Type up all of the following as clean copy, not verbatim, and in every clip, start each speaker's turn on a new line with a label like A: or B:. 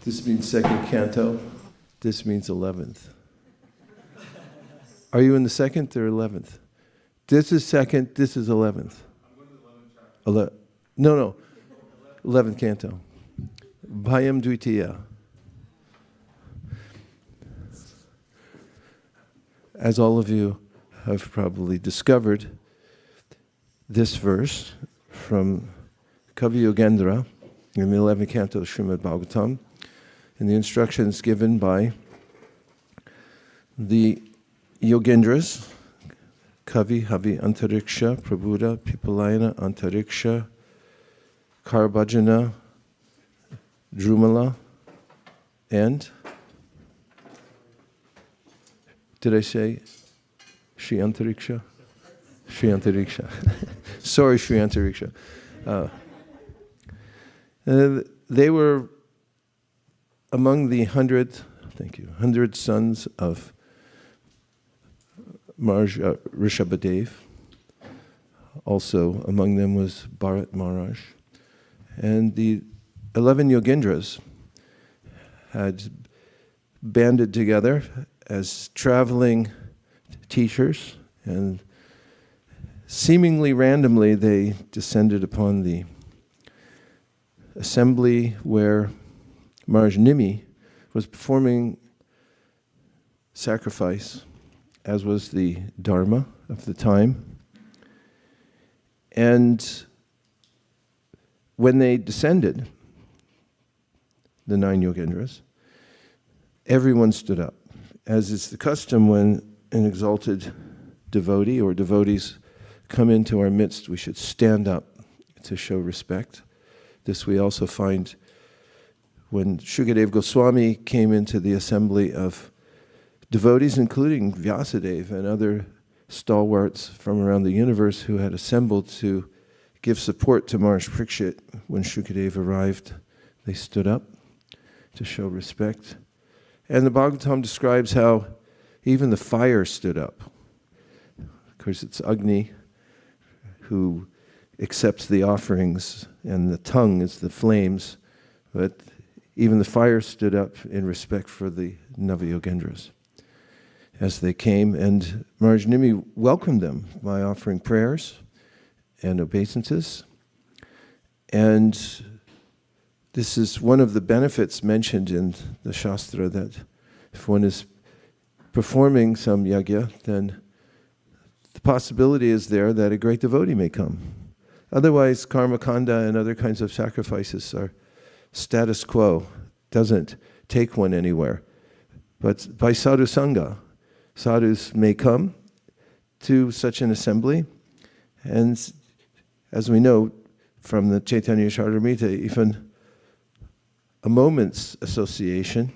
A: This means second canto. This means 11th. Are you in the second or 11th? This is second, this is 11th.
B: I'm going to the 11th chapter.
A: No. 11th canto. Bhayam Dvitiya. As all of you have probably discovered, this verse from Kavi Yogendra in the 11th canto of Srimad Bhagavatam, and the instructions given by the Yogendras, Kavi, Havi, Antariksha, Prabhuda, Pipalayana, Antariksha, Karbhajana, Drumala, and, did I say Shri Antariksha? Shri Antariksha. Sorry, Shri Antariksha. They were among the 100 sons of Mahārāja Rishabhadev. Also among them was Bharat Maharaj. And the 11 Yogendras had banded together as traveling teachers, and seemingly randomly they descended upon the assembly where Maharaj Nimi was performing sacrifice, as was the dharma of the time. And when they descended, the 9 Yogendras, everyone stood up, as is the custom when an exalted devotee or devotees come into our midst. We should stand up to show respect. This we also find when Shukadeva Goswami came into the assembly of devotees, including Vyasadeva and other stalwarts from around the universe who had assembled to give support to Maharaj Parikshit. When Shukadeva arrived, they stood up to show respect. And the Bhagavatam describes how even the fire stood up. Of course, it's Agni who accepts the offerings, and the tongue is the flames, but even the fire stood up in respect for the Nava-Yogendras as they came, and Maharaj Nimi welcomed them by offering prayers and obeisances. And this is one of the benefits mentioned in the Shastra, that if one is performing some yajña, then the possibility is there that a great devotee may come. Otherwise, karma kanda and other kinds of sacrifices are status quo, doesn't take one anywhere. But by sadhu sangha, sadhus may come to such an assembly, and as we know from the Chaitanya Charitamrita, even a moment's association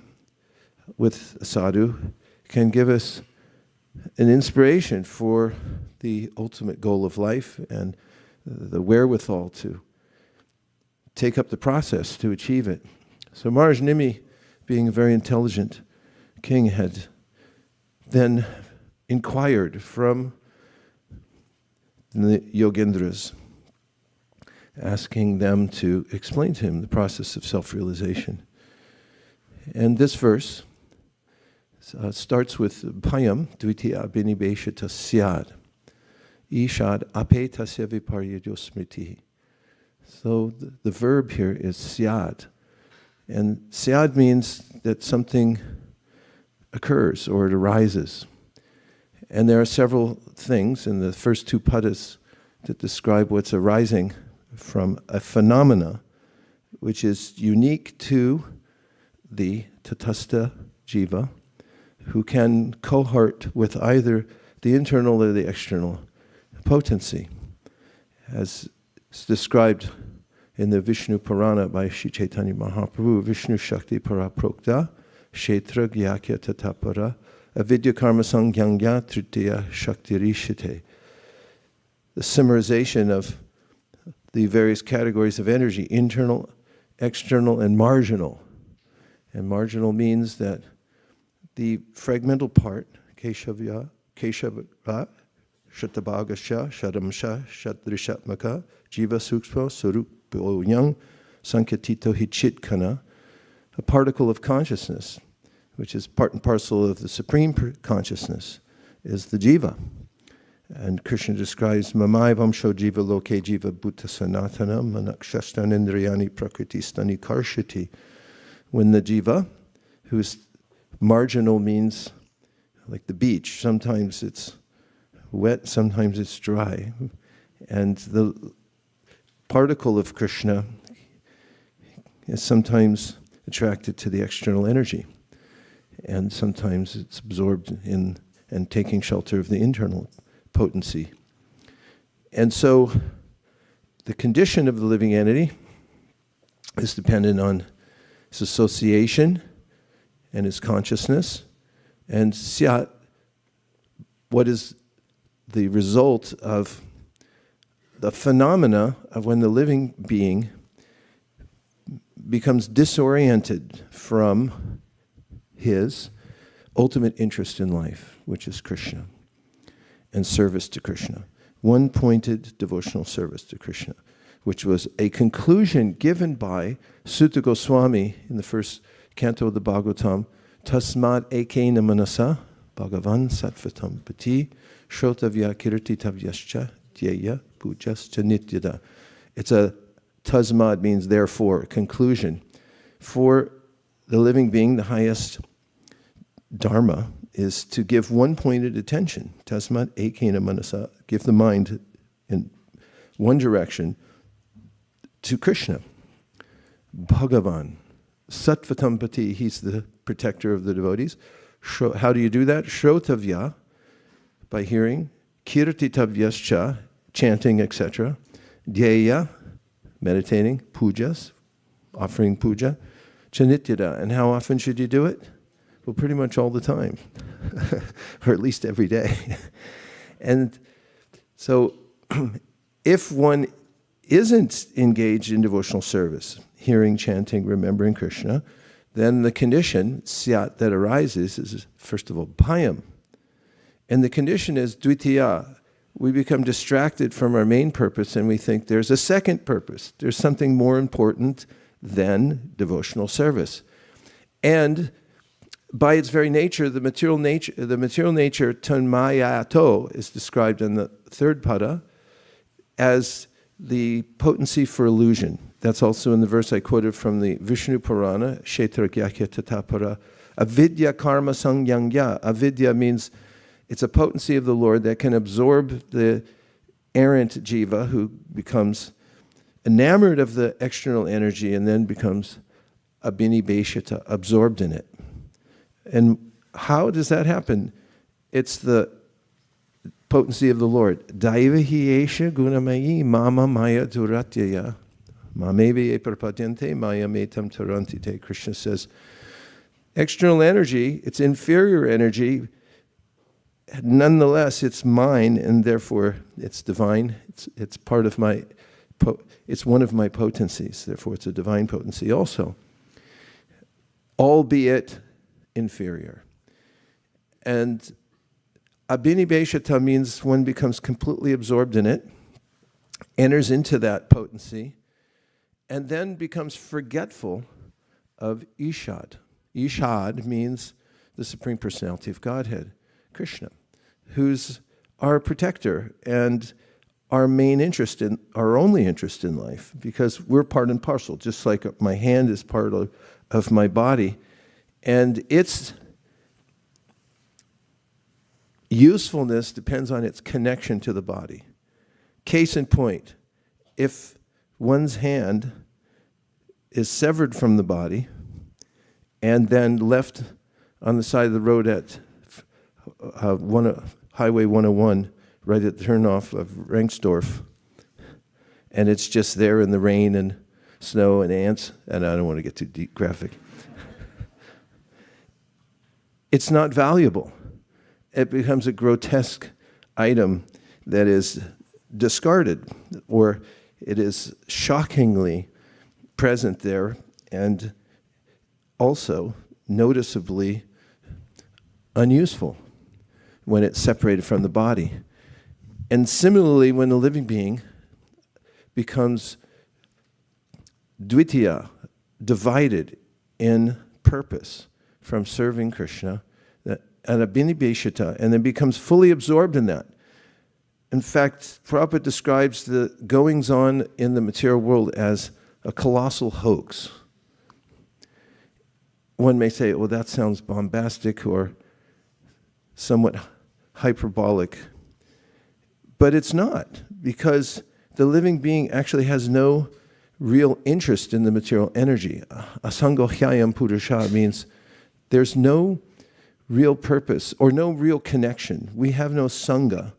A: with a sadhu can give us an inspiration for the ultimate goal of life and the wherewithal to take up the process to achieve it. So Maharaj Nimi, being a very intelligent king, had then inquired from the Yogendras, asking them to explain to him the process of self-realization. And this verse starts with Bhayam Dvitiya Abhinibeshita Syad Ishad Ape Tasya Viparyajo Smriti. So the verb here is Syad. And Syad means that something occurs or it arises. And there are several things in the first 2 padas that describe what's arising from a phenomena which is unique to the tatastha jiva, who can cohort with either the internal or the external potency, as is described in the Vishnu Purana by Sri Chaitanya Mahaprabhu. Vishnu Shakti Paraprokta Kshetra Gyakya Tatapara Avidya Karma Sangyangya Tritiya Shakti Rishite. The summarization of the various categories of energy, internal, external, and marginal. And marginal means that the fragmental part, Keshavya, Shatabhagasya, Shadamsha, Shadrishatmaka, Jiva Sukspa, Surupo Yang, Sankatito Hichitkana, a particle of consciousness, which is part and parcel of the supreme consciousness, is the jiva. And Krishna describes Mamaivam jiva loke jiva bhuta sanatanam manakshastan indriyani prakriti stani karshati. When the jiva, whose marginal means like the beach, sometimes it's wet, sometimes it's dry. And the particle of Krishna is sometimes attracted to the external energy. And sometimes it's absorbed in and taking shelter of the internal potency. And so the condition of the living entity is dependent on its association and its consciousness. And syat, what is the result of the phenomena of when the living being becomes disoriented from his ultimate interest in life, which is Krishna, and service to Krishna. One-pointed devotional service to Krishna, which was a conclusion given by Sutta Goswami in the first canto of the Bhagavatam, Tasmat ekena manasa bhagavan sattvatam pati shrotavya kirtitavyascha dhyaya pujascha nityada. It's a tasmad means therefore, conclusion. For the living being, the highest dharma is to give one-pointed attention. Tasmat ekena manasa, give the mind in one direction to Krishna. Bhagavan, sattvatam pati, he's the protector of the devotees. How do you do that? Shrotavya, by hearing. Kirtitavyascha, chanting, etc. Dhyaya, meditating. Pujas, offering puja. Chanityada, and how often should you do it? Well, pretty much all the time, or at least every day. And so if one isn't engaged in devotional service, hearing, chanting, remembering Krishna, then the condition, syat, that arises is, first of all, bhayam. And the condition is dvitiya. We become distracted from our main purpose and we think there's a second purpose. There's something more important than devotional service. And by its very nature, the material nature, tanmayato, is described in the third pada as the potency for illusion. That's also in the verse I quoted from the Vishnu Purana, Kshetragyakya tatapara. Avidya karma sangyangya. Avidya means it's a potency of the Lord that can absorb the errant jiva who becomes enamored of the external energy and then becomes abhinibheshita, absorbed in it. And how does that happen? It's the potency of the Lord. Daivahi esha gunamayi mama maya duratyaya mameve prapadyante maya metam tarantite. Krishna says, external energy, it's inferior energy, nonetheless it's mine and therefore it's divine. It's part of my, it's one of my potencies, therefore it's a divine potency also, albeit inferior. And abhinibheshata means one becomes completely absorbed in it, enters into that potency, and then becomes forgetful of Ishad. Ishad means the Supreme Personality of Godhead, Krishna, who's our protector and our main interest in, our only interest in life, because we're part and parcel, just like my hand is part of my body. And its usefulness depends on its connection to the body. Case in point, if one's hand is severed from the body and then left on the side of the road at Highway 101, right at the turnoff of Rengsdorf, and it's just there in the rain and snow and ants, and I don't want to get too deep graphic. It's not valuable. It becomes a grotesque item that is discarded, or it is shockingly present there and also noticeably unuseful when it's separated from the body. And similarly, when the living being becomes dvitiya, divided in purpose from serving Krishna, and abhinibheshita, and then becomes fully absorbed in that. In fact, Prabhupada describes the goings-on in the material world as a colossal hoax. One may say, well, that sounds bombastic or somewhat hyperbolic. But it's not, because the living being actually has no real interest in the material energy. Asangohyayam purusha means there's no real purpose or no real connection. We have no sangha,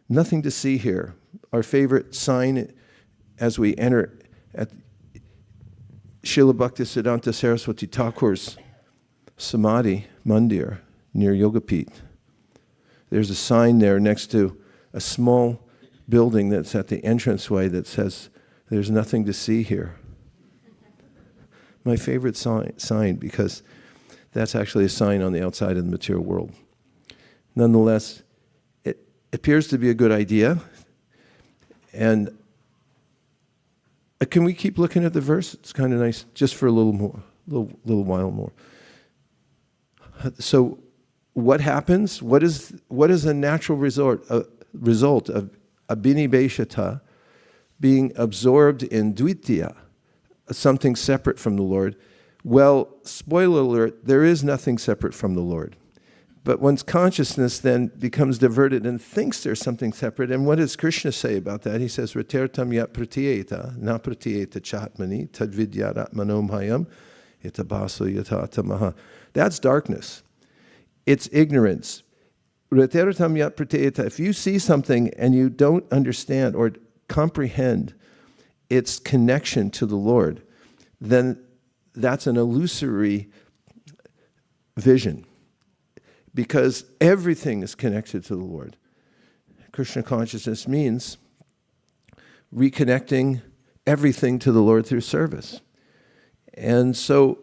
A: nothing to see here. Our favorite sign as we enter at Srila Bhaktisiddhanta Saraswati Thakur's Samadhi Mandir near Yogapith. There's a sign there next to a small building that's at the entranceway that says, "There's nothing to see here." My favorite sign, because that's actually a sign on the outside of the material world. Nonetheless, it appears to be a good idea. And can we keep looking at the verse? It's kind of nice, just for a little while more. So, what happens? What is a natural result of abhinibheshata, being absorbed in dvitiya, something separate from the Lord? Well, spoiler alert, there is nothing separate from the Lord. But one's consciousness then becomes diverted and thinks there's something separate. And what does Krishna say about that? He says, Ratertam yat pratyeta, na pratyeta chatmani, tadvidyarat manomhayam, itabaso yatatamaha. That's darkness. It's ignorance. Ratertam yat pratyeta, if you see something and you don't understand or comprehend its connection to the Lord, then that's an illusory vision, because everything is connected to the Lord. Krishna consciousness means reconnecting everything to the Lord through service. And so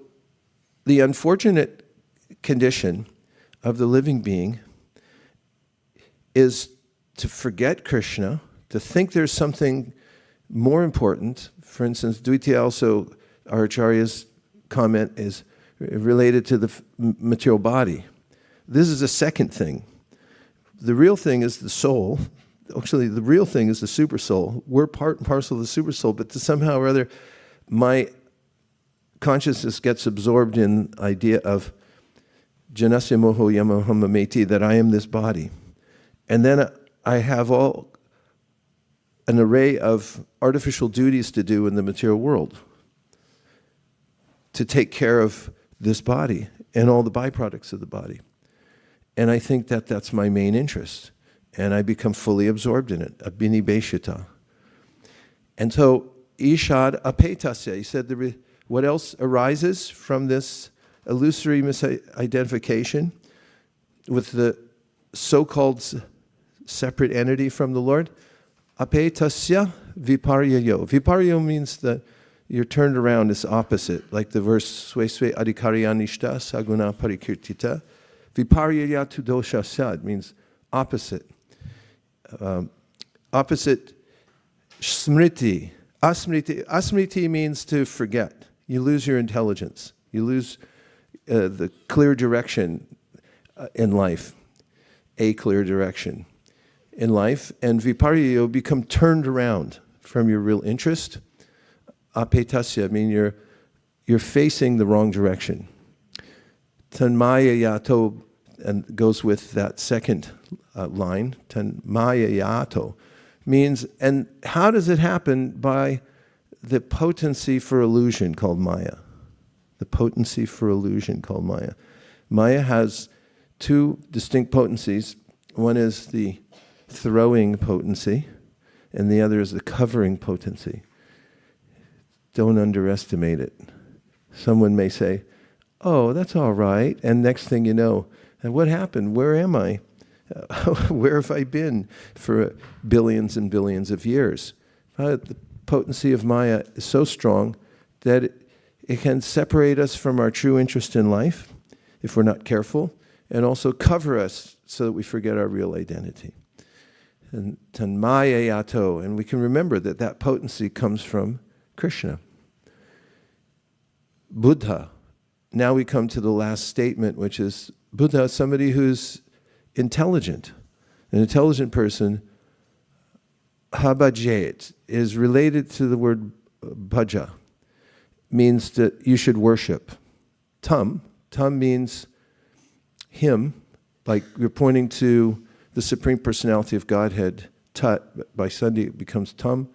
A: the unfortunate condition of the living being is to forget Krishna, to think there's something more important. For instance, Dvitiya also, our Acharya's comment is related to the material body. This is a second thing. The real thing is the soul. Actually, the real thing is the super soul. We're part and parcel of the super soul, but somehow or other, my consciousness gets absorbed in the idea of janasya moho yamoham mameti, that I am this body. And then I have an array of artificial duties to do in the material world to take care of this body and all the byproducts of the body. And I think that that's my main interest. And I become fully absorbed in it, abhinibheshita. And so, ishad apetasya, he said, what else arises from this illusory misidentification with the so-called separate entity from the Lord? Apetasya viparyayo. Viparyayo means that you're turned around, it's opposite, like the verse Sve Sve Adhikaryanishta Saguna Parikirtita. Viparyaya tu dosha sad means opposite. Opposite smriti. Asmriti means to forget. You lose your intelligence. You lose the clear direction in life. A clear direction in life. And viparyayo, become turned around from your real interest. Apetasya, I mean you're facing the wrong direction. Tanmaya yato, and goes with that second line. Tanmaya yato means, and how does it happen? By the potency for illusion called maya. The potency for illusion called maya. Maya has two distinct potencies. One is the throwing potency, and the other is the covering potency. Don't underestimate it. Someone may say, oh, that's all right. And next thing you know, and what happened? Where am I? Where have I been for billions and billions of years? The potency of Maya is so strong that it can separate us from our true interest in life, if we're not careful, and also cover us so that we forget our real identity. And Tanmaya yato, and we can remember that that potency comes from Krishna. Buddha, now we come to the last statement, which is Buddha, somebody who's intelligent. An intelligent person, habhajet, is related to the word bhaja, means that you should worship. Tam means him, like you're pointing to the Supreme Personality of Godhead. Tat, by Sunday it becomes tam.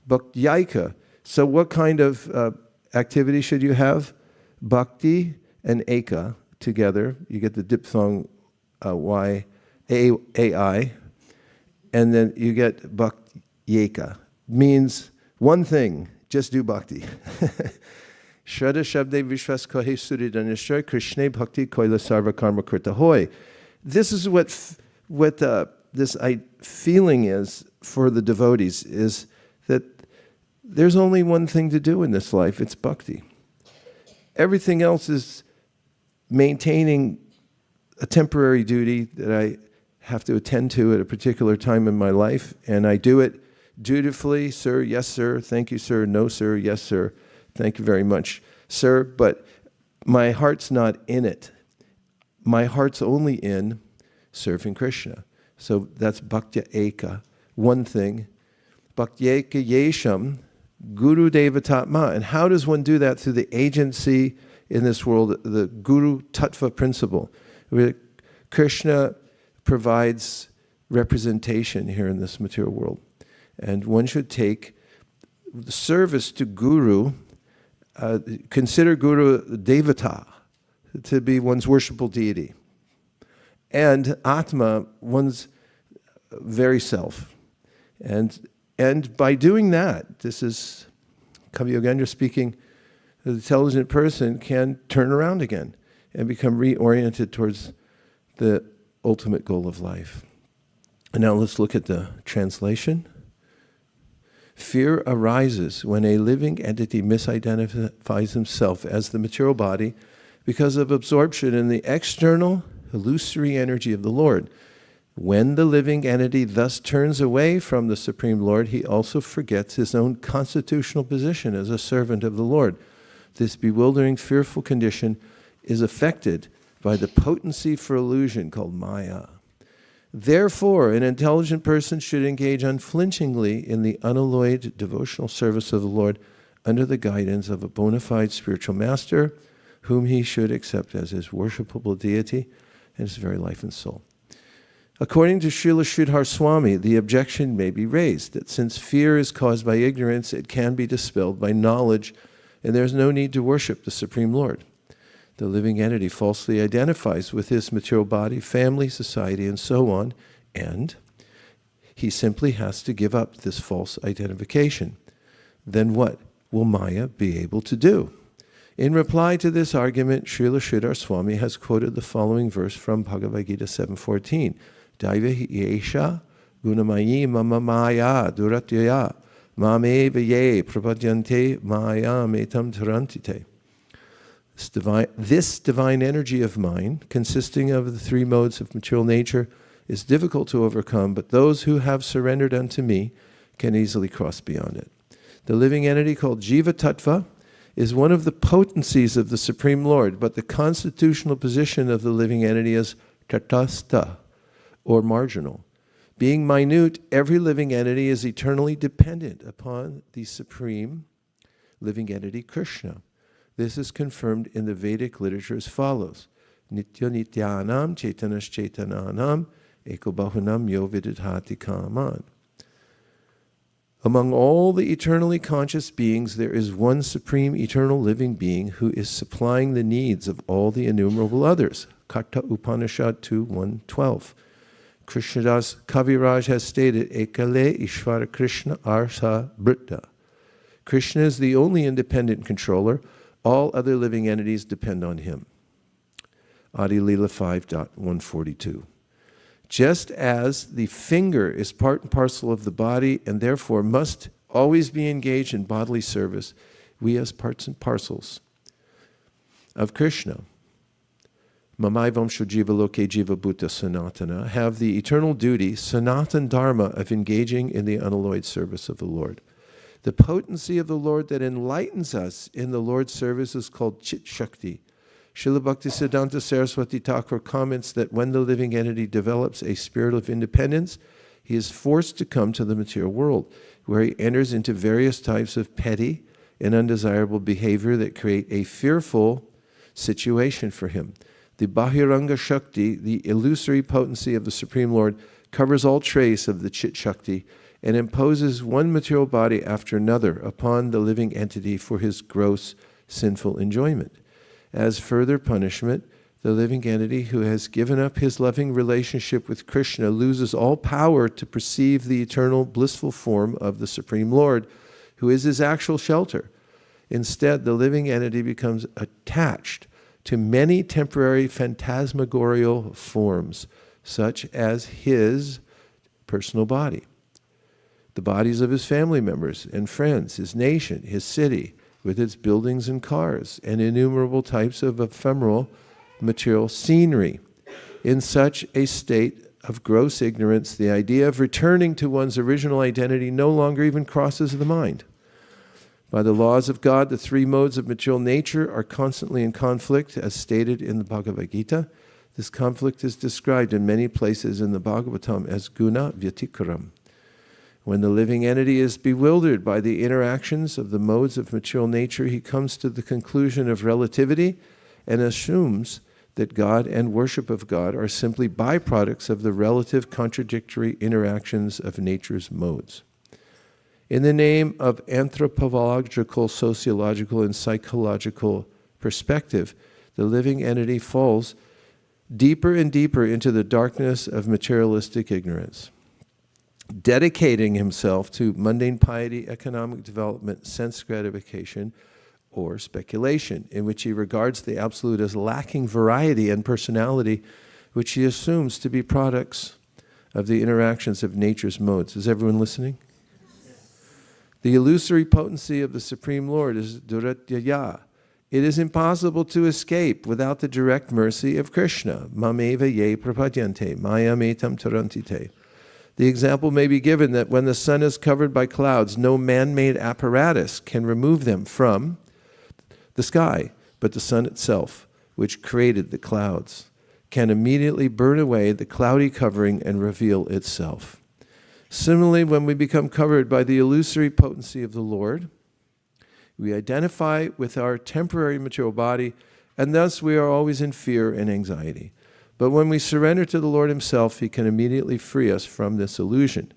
A: Bhaktyika. So what kind of activity should you have? Bhakti and eka together. You get the diphthong y, a-i, and then you get bhaktyeka. Means one thing, just do bhakti. Shraddha shabde vishwas kohe suridhanishray krishna bhakti koila sarva karma krita hoy. This is what this feeling is for the devotees, is that there's only one thing to do in this life, it's bhakti. Everything else is maintaining a temporary duty that I have to attend to at a particular time in my life, and I do it dutifully. Sir, yes sir, thank you sir, no sir, yes sir, thank you very much sir, but my heart's not in it. My heart's only in serving Krishna. So that's bhaktya eka, one thing. Bhaktya eka yesham guru devatatma. And how does one do that? Through the agency in this world, the guru tattva principle, where Krishna provides representation here in this material world. And one should take the service to guru, consider guru devata, to be one's worshipful deity. And Atma, one's very self. And by doing that, this is Kavi Yogendra speaking, the intelligent person can turn around again and become reoriented towards the ultimate goal of life. And now let's look at the translation. Fear arises when a living entity misidentifies himself as the material body because of absorption in the external illusory energy of the Lord. When the living entity thus turns away from the Supreme Lord, he also forgets his own constitutional position as a servant of the Lord. This bewildering, fearful condition is affected by the potency for illusion called Maya. Therefore, an intelligent person should engage unflinchingly in the unalloyed devotional service of the Lord under the guidance of a bona fide spiritual master, whom he should accept as his worshipable deity and his very life and soul. According to Srila Ritadhvaja Swami, the objection may be raised that since fear is caused by ignorance, it can be dispelled by knowledge, and there is no need to worship the Supreme Lord. The living entity falsely identifies with his material body, family, society, and so on, and he simply has to give up this false identification. Then what will Maya be able to do? In reply to this argument, Srila Ritadhvaja Swami has quoted the following verse from Bhagavad Gita 7:14. Daiva yesha gunamayi mama maya duratyaya mame vaye prapadyante maya metam tarantite. This divine energy of mine, consisting of the three modes of material nature, is difficult to overcome, but those who have surrendered unto me can easily cross beyond it. The living entity called Jiva Tattva is one of the potencies of the Supreme Lord, but the constitutional position of the living entity is tatastha, or marginal. Being minute, every living entity is eternally dependent upon the Supreme living entity, Krishna. This is confirmed in the Vedic literature as follows. Nitya nityanam chaitanas chaitananam eko bahunam yo vididhati kaman. Among all the eternally conscious beings, there is one supreme eternal living being who is supplying the needs of all the innumerable others. Katha Upanishad 2:1-12. Krishnadas Kaviraj has stated, Ekale Ishvara Krishna Arsa Britta. Krishna is the only independent controller. All other living entities depend on him. Adi Lila 5.142. Just as the finger is part and parcel of the body and therefore must always be engaged in bodily service, we as parts and parcels of Krishna, Mamaivam Shujiva Loke Jiva Bhuta Sanatana, have the eternal duty, Sanatan Dharma, of engaging in the unalloyed service of the Lord. The potency of the Lord that enlightens us in the Lord's service is called Chit Shakti. Srila Bhaktisiddhanta Saraswati Thakur comments that when the living entity develops a spirit of independence, he is forced to come to the material world, where he enters into various types of petty and undesirable behavior that create a fearful situation for him. The Bahiranga Shakti, the illusory potency of the Supreme Lord, covers all trace of the Chit Shakti and imposes one material body after another upon the living entity for his gross sinful enjoyment. As further punishment, the living entity who has given up his loving relationship with Krishna loses all power to perceive the eternal blissful form of the Supreme Lord, who is his actual shelter. Instead, the living entity becomes attached to many temporary phantasmagorial forms, such as his personal body, the bodies of his family members and friends, his nation, his city, with its buildings and cars, and innumerable types of ephemeral material scenery. In such a state of gross ignorance, the idea of returning to one's original identity no longer even crosses the mind. By the laws of God, the three modes of material nature are constantly in conflict, as stated in the Bhagavad Gita. This conflict is described in many places in the Bhagavatam as guna vyatikaram. When the living entity is bewildered by the interactions of the modes of material nature, he comes to the conclusion of relativity and assumes that God and worship of God are simply byproducts of the relative contradictory interactions of nature's modes. In the name of anthropological, sociological, and psychological perspective, the living entity falls deeper and deeper into the darkness of materialistic ignorance, dedicating himself to mundane piety, economic development, sense gratification, or speculation, in which he regards the absolute as lacking variety and personality, which he assumes to be products of the interactions of nature's modes. Is everyone listening? The illusory potency of the Supreme Lord is duratyaya. It is impossible to escape without the direct mercy of Krishna. Mameva ye prapadyante, mayametam tarantite. The example may be given that when the sun is covered by clouds, no man-made apparatus can remove them from the sky, but the sun itself, which created the clouds, can immediately burn away the cloudy covering and reveal itself. Similarly, when we become covered by the illusory potency of the Lord, we identify with our temporary material body, and thus we are always in fear and anxiety. But when we surrender to the Lord himself, he can immediately free us from this illusion.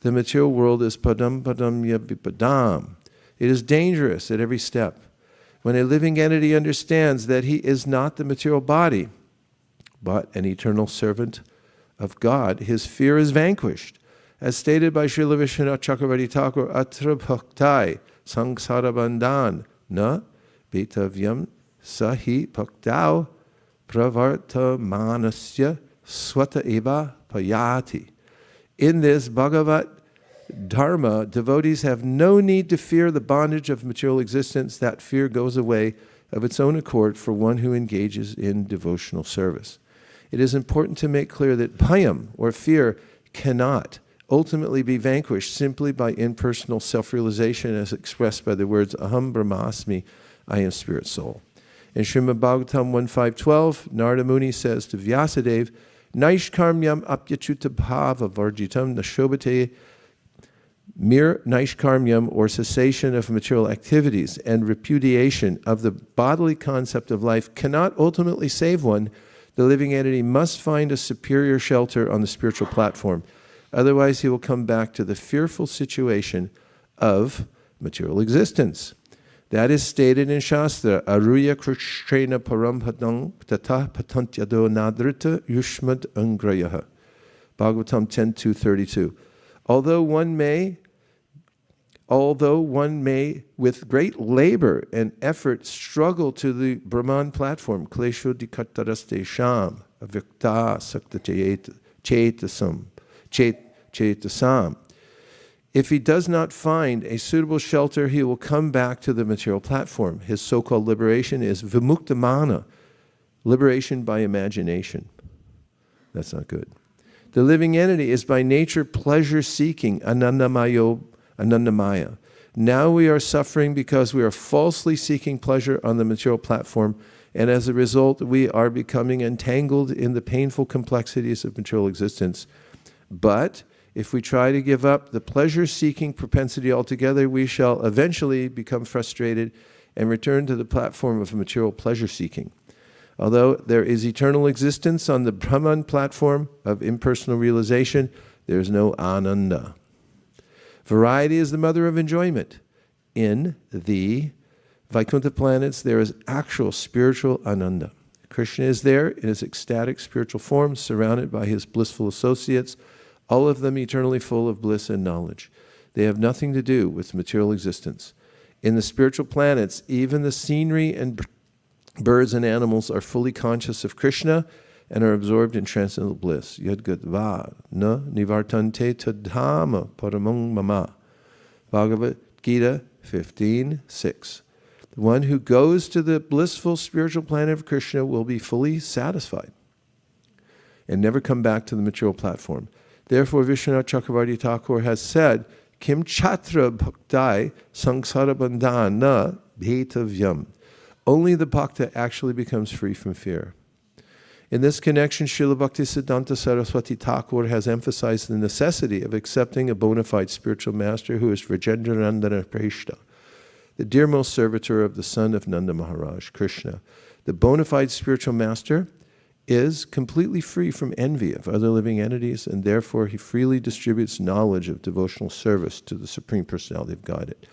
A: The material world is padam padam yavipadam. It is dangerous at every step. When a living entity understands that he is not the material body, but an eternal servant of God, his fear is vanquished. As stated by Srila Vishwanath Chakravarti Thakur, atra bhaktai sangsara bandhan na betavyam sahi bhaktau pravarta manasya swata eva payati. In this Bhagavat Dharma, devotees have no need to fear the bondage of material existence. That fear goes away of its own accord for one who engages in devotional service. It is important to make clear that bhayam, or fear, cannot ultimately be vanquished simply by impersonal self-realization as expressed by the words aham brahmasmi, I am spirit soul. In Srimad Bhagavatam 1.5.12, Narada Muni says to Vyasadeva, Naishkarmyam apyachuta bhava varjitam nashobhate. Mere naishkarmyam, or cessation of material activities and repudiation of the bodily concept of life, cannot ultimately save one. The living entity must find a superior shelter on the spiritual platform. Otherwise, he will come back to the fearful situation of material existence. That is stated in Shastra, Aruya Krishrena Parampadang Tata Patantyado Nadrita Yushmad Angrayaha. Bhagavatam 10.2.32. Although one may, with great labor and effort, struggle to the Brahman platform, klesho dikataraste sham, avyakta sakta chetasam. If he does not find a suitable shelter, he will come back to the material platform. His so-called liberation is vimuktamana, liberation by imagination. That's not good. The living entity is by nature pleasure-seeking, anandamaya. Now we are suffering because we are falsely seeking pleasure on the material platform And as a result, we are becoming entangled in the painful complexities of material existence. But if we try to give up the pleasure-seeking propensity altogether, we shall eventually become frustrated and return to the platform of material pleasure-seeking. Although there is eternal existence on the Brahman platform of impersonal realization, there is no ananda. Variety is the mother of enjoyment. In the Vaikuntha planets, there is actual spiritual ananda. Krishna is there in his ecstatic spiritual form, surrounded by his blissful associates, all of them eternally full of bliss and knowledge. They have nothing to do with material existence. In the spiritual planets, even the scenery and birds and animals are fully conscious of Krishna and are absorbed in transcendental bliss. Yajña na nivartante tadhama paramang mama. Bhagavad Gita 15:6. The one who goes to the blissful spiritual planet of Krishna will be fully satisfied and never come back to the material platform. Therefore, Vishwanath Chakravarti Thakur has said, Kim chatra bhaktai samsara bandhana bhetavyam. Only the bhakta actually becomes free from fear. In this connection, Srila Bhaktisiddhanta Saraswati Thakur has emphasized the necessity of accepting a bona fide spiritual master who is Vrajendranandana Preshta, the dearmost servitor of the son of Nanda Maharaj, Krishna. The bona fide spiritual master is completely free from envy of other living entities, and therefore he freely distributes knowledge of devotional service to the Supreme Personality of Godhead.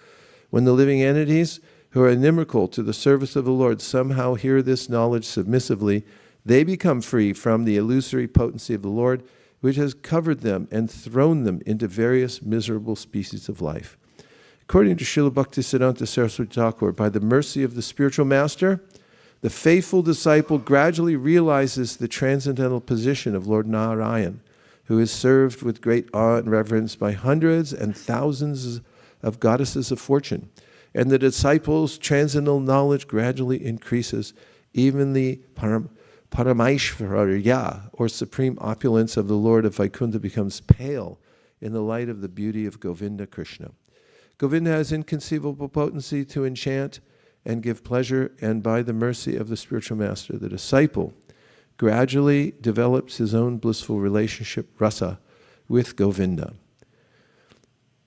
A: When the living entities who are inimical to the service of the Lord somehow hear this knowledge submissively, they become free from the illusory potency of the Lord, which has covered them and thrown them into various miserable species of life. According to Srila Bhaktisiddhanta Saraswati Thakur, by the mercy of the spiritual master, the faithful disciple gradually realizes the transcendental position of Lord Narayan, who is served with great awe and reverence by hundreds and thousands of goddesses of fortune. And the disciple's transcendental knowledge gradually increases. Even the Paramaishvarya, or supreme opulence of the Lord of Vaikuntha, becomes pale in the light of the beauty of Govinda Krishna. Govinda has inconceivable potency to enchant and give pleasure, and by the mercy of the spiritual master, the disciple gradually develops his own blissful relationship, rasa, with Govinda.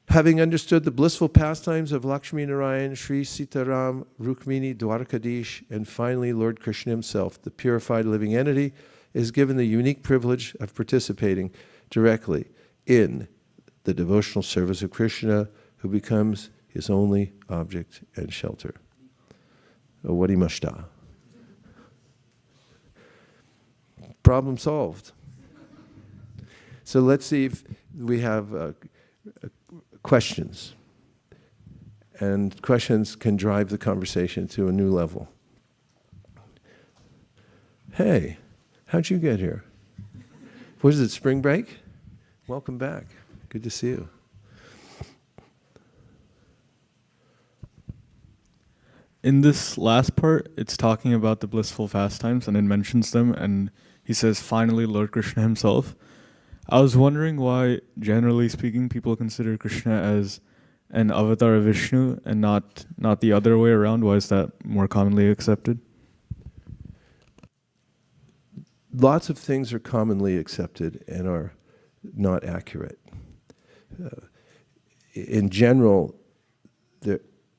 A: Having understood the blissful pastimes of Lakshmi Narayan, Sri Sitaram, Rukmini, Dwarkadish, and finally Lord Krishna himself, the purified living entity is given the unique privilege of participating directly in the devotional service of Krishna, who becomes his only object and shelter. Warimashta. Problem solved. So let's see if we have questions. And questions can drive the conversation to a new level. Hey, how'd you get here? What is it, spring break? Welcome back. Good to see you.
C: In this last part, it's talking about the blissful pastimes, and it mentions them, and he says, finally, Lord Krishna himself. I was wondering why, generally speaking, people consider Krishna as an avatar of Vishnu and not the other way around. Why is that more commonly accepted?
A: Lots of things are commonly accepted and are not accurate. In general,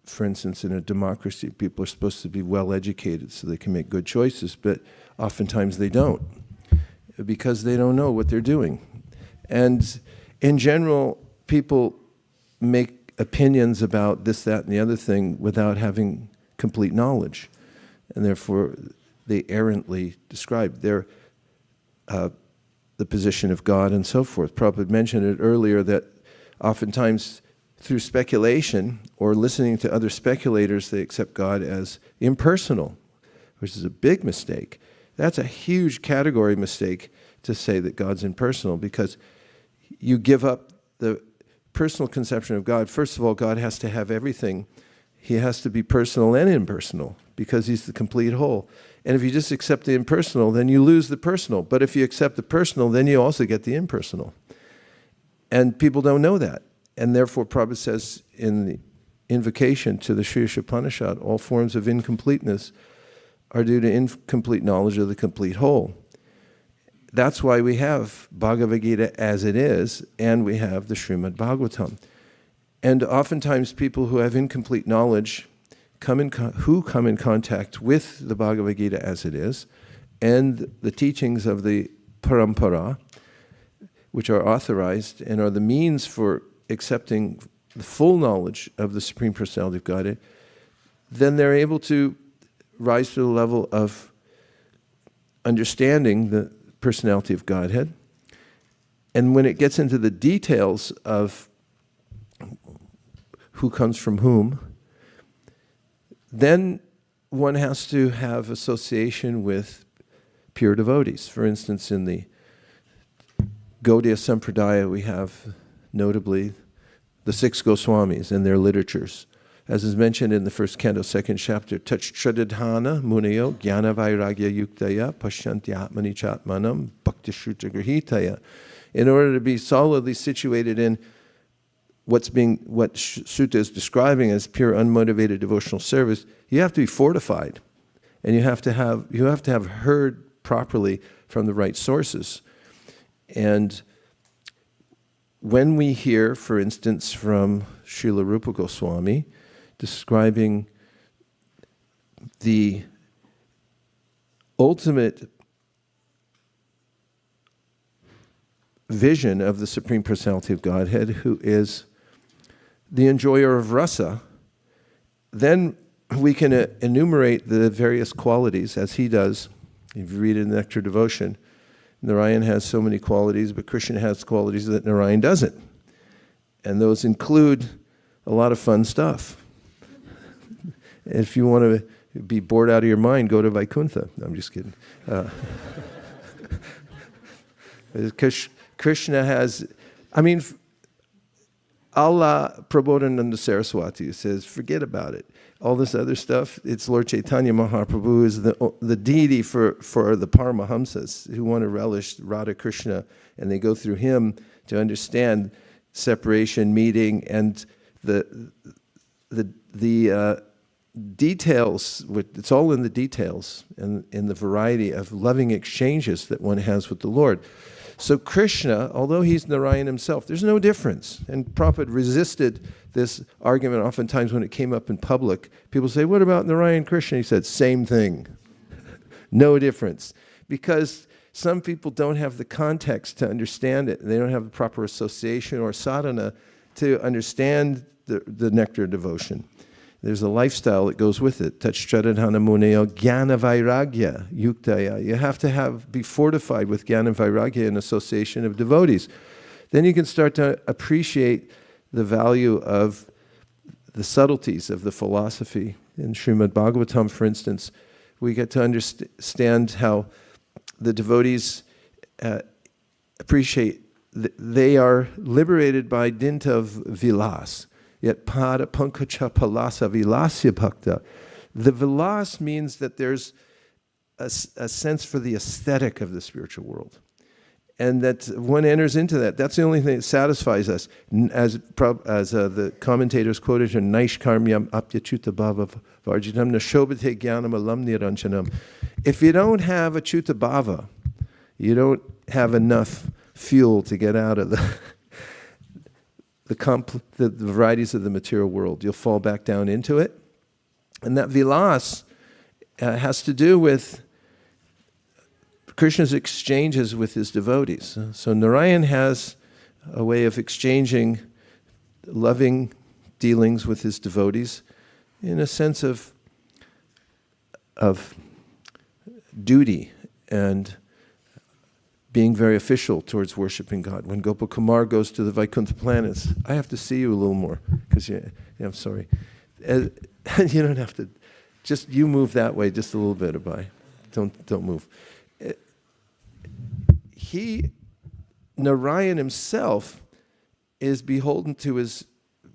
A: for instance, in a democracy, people are supposed to be well educated so they can make good choices, but oftentimes they don't because they don't know what they're doing. And in general, people make opinions about this, that, and the other thing without having complete knowledge. And therefore, they errantly describe the position of God and so forth. Prabhupada mentioned it earlier that oftentimes through speculation or listening to other speculators, they accept God as impersonal, which is a big mistake. That's a huge category mistake to say that God's impersonal, because you give up the personal conception of God. First of all, God has to have everything. He has to be personal and impersonal because he's the complete whole. And if you just accept the impersonal, then you lose the personal. But if you accept the personal, then you also get the impersonal. And people don't know that. And therefore, Prabhupada says in the invocation to the Sri Upanishad, all forms of incompleteness are due to incomplete knowledge of the complete whole. That's why we have Bhagavad Gita as it is, and we have the Srimad Bhagavatam. And oftentimes people who have incomplete knowledge come in contact with the Bhagavad Gita as it is, and the teachings of the parampara, which are authorized and are the means for accepting the full knowledge of the Supreme Personality of Godhead, then they're able to rise to the level of understanding the personality of Godhead. And when it gets into the details of who comes from whom, then one has to have association with pure devotees. For instance, in the Gaudiya Sampradaya, we have notably the 6 Goswamis and their literatures. As is mentioned in the first canto, second chapter, Tachchadadhana munayo jnana vairagya yuktaya pashyanti atmani chatmanam bhakti shruta grihitaya. In order to be solidly situated in what Sutta is describing as pure unmotivated devotional service, you have to be fortified, and you have to have heard properly from the right sources. And when we hear, for instance, from Srila Rupa Goswami describing the ultimate vision of the Supreme Personality of Godhead, who is the enjoyer of rasa, then we can enumerate the various qualities as he does. If you read in Nectar Devotion, Narayan has so many qualities, but Krishna has qualities that Narayan doesn't. And those include a lot of fun stuff. If you want to be bored out of your mind, go to Vaikuntha. No, I'm just kidding. Krishna has, Allah Prabodhananda Saraswati says, forget about it. All this other stuff, it's Lord Chaitanya Mahaprabhu is the deity for the Paramahamsas who want to relish Radha Krishna, and they go through him to understand separation, meeting, and the details. It's all in the details and in the variety of loving exchanges that one has with the Lord. So Krishna, although he's Narayan himself, there's no difference. And Prabhupada resisted this argument oftentimes when it came up in public. People say, what about Narayan Krishna? He said, same thing. No difference. Because some people don't have the context to understand it. They don't have the proper association or sadhana to understand the nectar devotion. There's a lifestyle that goes with it. Tachchadadhana muneyo jnana vairagya yuktaya. You have to be fortified with jnana and vairagya in association of devotees. Then you can start to appreciate the value of the subtleties of the philosophy. In Srimad Bhagavatam, for instance, we get to understand how the devotees appreciate they are liberated by dint of vilas. Yet pada pankacha palasa vilasya bhakta. The vilas means that there's a sense for the aesthetic of the spiritual world. And that one enters into that. That's the only thing that satisfies us. As the commentators quoted here, Naishkarmyam apyachuta bhava varjitam nashobhate jnanam alam niranjanam. If you don't have a chuta bhava, you don't have enough fuel to get out of the varieties of the material world. You'll fall back down into it. And that vilas has to do with Krishna's exchanges with his devotees. So Narayan has a way of exchanging loving dealings with his devotees in a sense of duty and being very official towards worshiping God. When Gopakumar goes to the Vaikuntha planets, I have to see you a little more, because I'm sorry. You don't have to, just you move that way just a little bit, Abai. Don't move. Narayan himself is beholden to his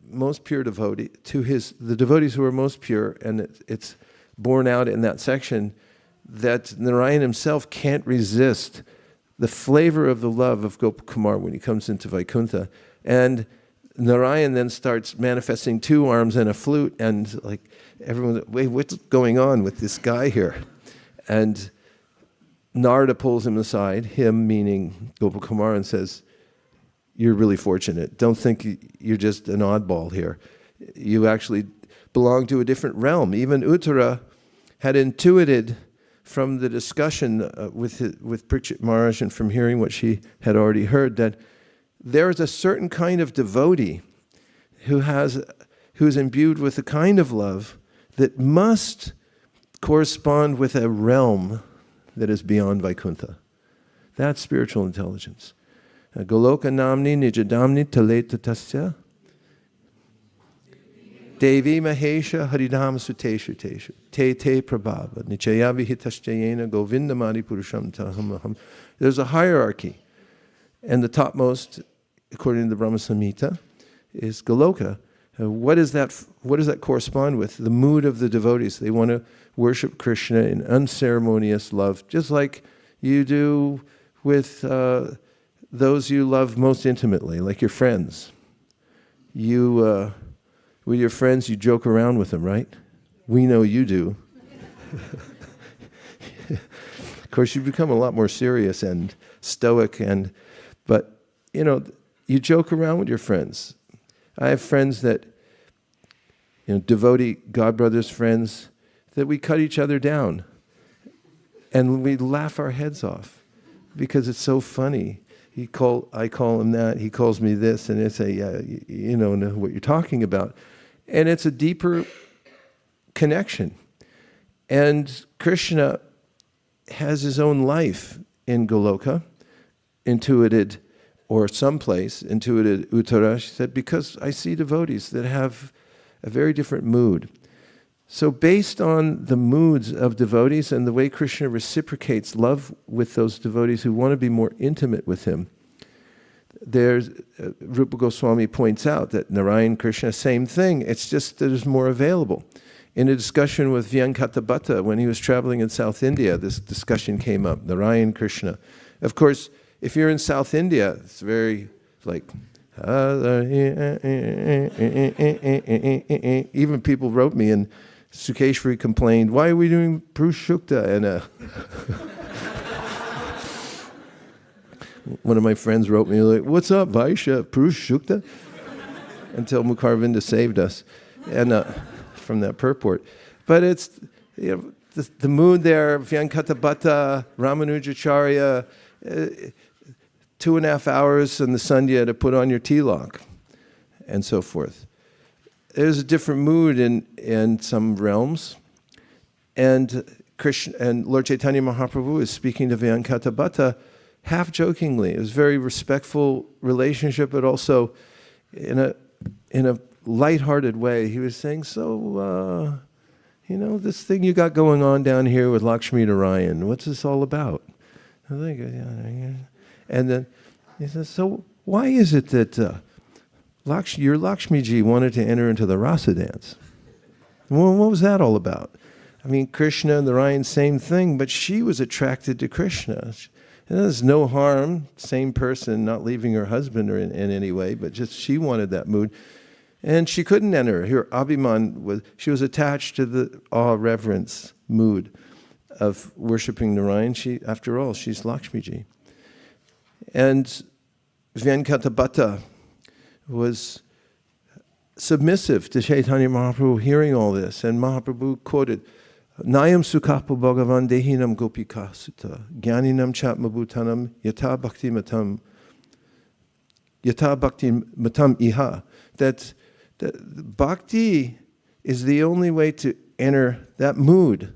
A: most pure devotee, to the devotees who are most pure, and it's borne out in that section that Narayan himself can't resist the flavor of the love of Gopakumar when he comes into Vaikuntha. And Narayan then starts manifesting 2 arms and a flute, and like everyone's like, wait, what's going on with this guy here? And Narada pulls him aside, him meaning Gopakumar, and says, you're really fortunate. Don't think you're just an oddball here. You actually belong to a different realm. Even Uttara had intuited from the discussion with Pṛthu Mahārāja and from hearing what she had already heard that there is a certain kind of devotee who's imbued with a kind of love that must correspond with a realm that is beyond Vaikuntha. That's spiritual intelligence. Goloka namni nijadamni taleta tasya Devi Mahesha Haridham Suteshu Teshu Te Te Prabhava Nichayavihitasjayena Govindamadi Purusham Tahamaham. There's a hierarchy. And the topmost, according to the Brahmā Samhita, is Goloka. What does that correspond with? The mood of the devotees. They want to worship Krishna in unceremonious love, just like you do with those you love most intimately, like your friends. With your friends, you joke around with them, right? We know you do. Of course, you become a lot more serious and stoic, but you joke around with your friends. I have friends that, devotee Godbrothers friends, that we cut each other down, and we laugh our heads off because it's so funny. I call him that, he calls me this, and it's know what you're talking about. And it's a deeper connection. And Krishna has his own life in Goloka, intuited, or someplace, intuited Uttara. She said, because I see devotees that have a very different mood. So based on the moods of devotees and the way Krishna reciprocates love with those devotees who want to be more intimate with him, Rupa Goswami points out that Narayan, Krishna, same thing. It's just that there's more available. In a discussion with Vyankata when he was traveling in South India, this discussion came up, Narayan, Krishna. Of course, if you're in South India, it's very like, even people wrote me, and Sukeshwari complained, why are we doing Pṛthu and one of my friends wrote me, like, what's up, Vaiśa, Pṛthu? Until Mukharvinda saved us and from that purport. But it's the mood there, Vyankata Ramanujacharya, 2.5 hours in the Sandhya to put on your tilak, and so forth. There's a different mood in some realms. And Krishna and Lord Chaitanya Mahaprabhu is speaking to Vyankata half jokingly. It was a very respectful relationship, but also in a lighthearted way. He was saying, so, this thing you got going on down here with Lakshmi Narayan, what's this all about? I think, and then he says, so why is it that your Lakshmi-ji wanted to enter into the rasa dance? Well, what was that all about? I mean, Krishna and Narayan, same thing, but she was attracted to Krishna. And there's no harm, same person, not leaving her husband or in any way, but just she wanted that mood. And she couldn't enter. Her abhiman she was attached to the awe, reverence mood of worshiping Narayan. After all, she's Lakshmi-ji. And Vyankata was submissive to Chaitanya Mahaprabhu hearing all this. And Mahaprabhu quoted, Nayam sukhapo bhagavan dehinam gopika sutta jnaninam chatmabhutanam yata bhakti matam iha. That bhakti is the only way to enter that mood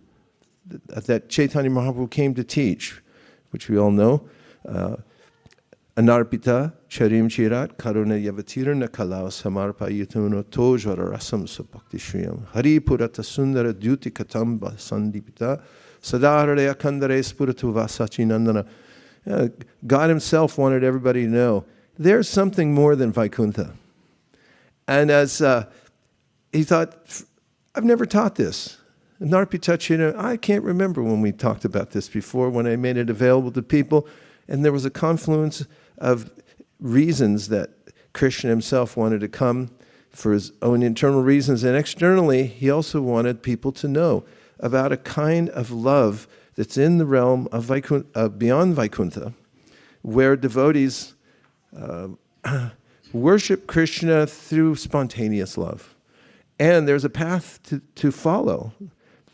A: that Chaitanya Mahaprabhu came to teach, which we all know. Anarpita charim chirat karuna yavatirana kalau samarpayituno tojvara rasam sabhakti shriyam hari purata sundara dyuti katamba sandipita sadaraya kandare spuratu vasachi nandana. God himself wanted everybody to know there's something more than Vaikuntha. And as he thought, I've never taught this. Narpita, I can't remember when we talked about this before, when I made it available to people. And there was a confluence of reasons that Krishna himself wanted to come for his own internal reasons. And externally, he also wanted people to know about a kind of love that's in the realm of beyond Vaikuntha, where devotees worship Krishna through spontaneous love. And there's a path to follow,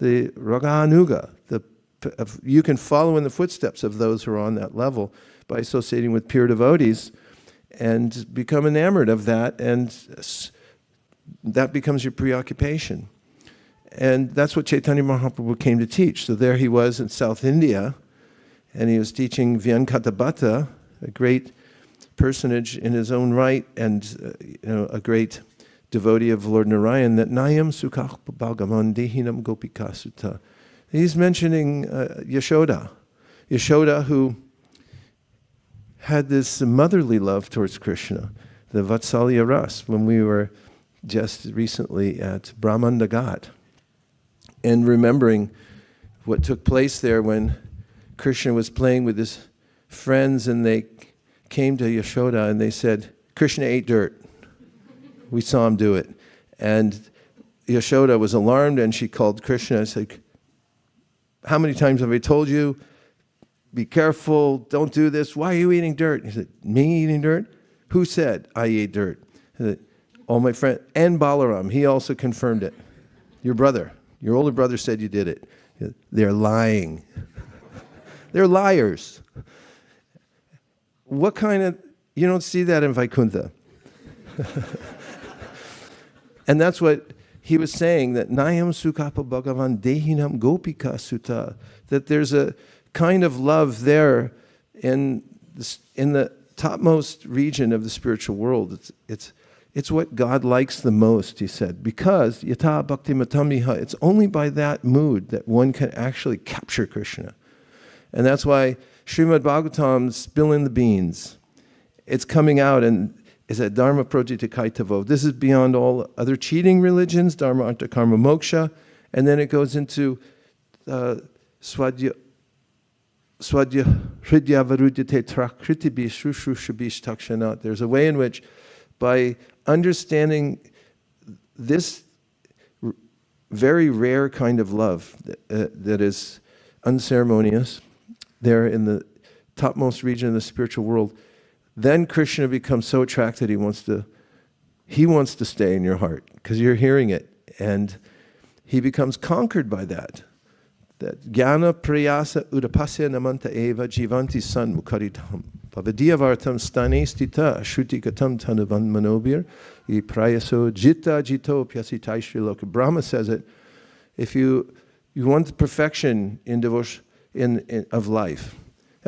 A: the Raganuga. You can follow in the footsteps of those who are on that level by associating with pure devotees and become enamored of that, and that becomes your preoccupation. And that's what Chaitanya Mahaprabhu came to teach. So there he was in South India, and he was teaching Vyankatabhatta, a great personage in his own right, and a great devotee of Lord Narayan, that Nayam Sukha Bhagavan Dehinam Gopika Sutta. He's mentioning Yashoda. Yashoda, who had this motherly love towards Krishna, the Vatsalya Ras, when we were just recently at Brahmanda Ghat. And remembering what took place there when Krishna was playing with his friends, and they came to Yashoda and they said, Krishna ate dirt. We saw him do it. And Yashoda was alarmed, and she called Krishna and said, how many times have I told you, be careful, don't do this, why are you eating dirt? He said, me eating dirt? Who said I ate dirt? He said, all my friends, and Balaram, he also confirmed it. Your brother, your older brother said you did it. They're lying. They're liars. What kind of, you don't see that in Vaikuntha. And that's what he was saying, that Nayam Sukapa Bhagavan Dehinam Gopika Sutta, that there's a kind of love there in the topmost region of the spiritual world. It's what God likes the most, he said, because yata bhakti matamiha, it's only by that mood that one can actually capture Krishna. And that's why Srimad Bhagavatam's spilling the beans. It's coming out and is that dharma projita kaitavo. This is beyond all other cheating religions, dharma artha karma moksha, and then it goes into swadhya hridya varudyate trakritibish shushrushabish takshanat. There's a way in which, by understanding this very rare kind of love that is unceremonious, there in the topmost region of the spiritual world, then Krishna becomes so attracted he wants to stay in your heart because you're hearing it, and he becomes conquered by that. That jnana prayasa udapasya namanta eva jivanti san mukaritam pavadiyavartam stane stita shrutikatam tanuvan manobir I prayaso jitta jito pyasitaishri loka. Brahma says it. If you want the perfection in devotion of life,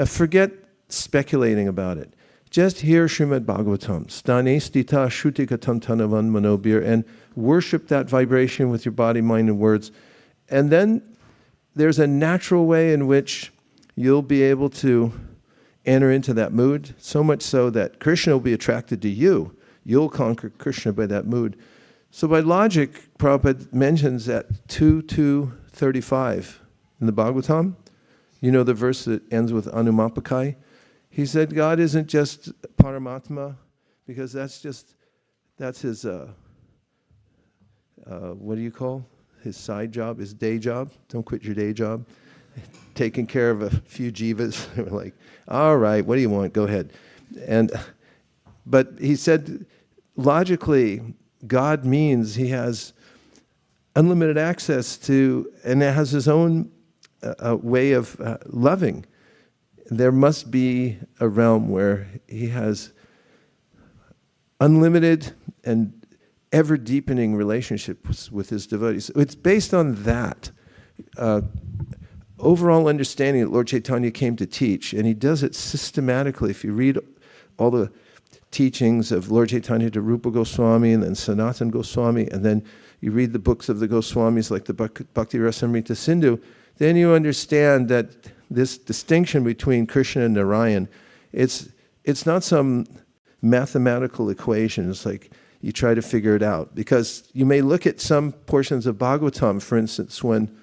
A: forget speculating about it. Just hear Srimad Bhagavatam, stane stita shrutikatam tanuvan manobir, and worship that vibration with your body, mind, and words. And then there's a natural way in which you'll be able to enter into that mood, so much so that Krishna will be attracted to you. You'll conquer Krishna by that mood. So by logic, Prabhupada mentions at 2:235 in the Bhagavatam, you know the verse that ends with Anumapakai? He said God isn't just Paramatma, because that's his, what do you call his side job, his day job? Don't quit your day job. Taking care of a few jivas. We're like, all right, what do you want? Go ahead. But he said, logically, God means he has unlimited access to, and has his own way of loving. There must be a realm where he has unlimited and ever-deepening relationships with his devotees. It's based on that overall understanding that Lord Chaitanya came to teach, and he does it systematically. If you read all the teachings of Lord Chaitanya to Rupa Goswami and then Sanatana Goswami, and then you read the books of the Goswamis like the Bhakti Rasamrita Sindhu, then you understand that this distinction between Krishna and Narayan, it's not some mathematical equation. It's like you try to figure it out. Because you may look at some portions of Bhagavatam, for instance, when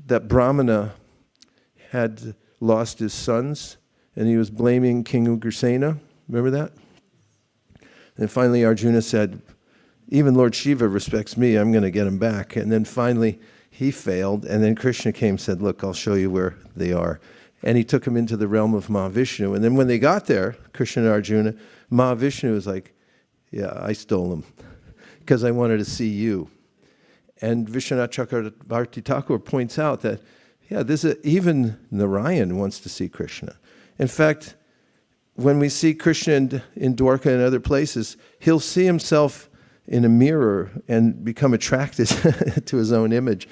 A: that Brahmana had lost his sons, and he was blaming King Ugrasena. Remember that? And finally Arjuna said, even Lord Shiva respects me, I'm going to get him back. And then finally he failed, and then Krishna came and said, look, I'll show you where they are. And he took him into the realm of Mahavishnu. And then when they got there, Krishna and Arjuna, Mahavishnu was like, yeah, I stole him because I wanted to see you. And Vishwanath Chakravarti Thakur points out that, yeah, even Narayan wants to see Krishna. In fact, when we see Krishna in Dwarka and other places, he'll see himself in a mirror and become attracted to his own image.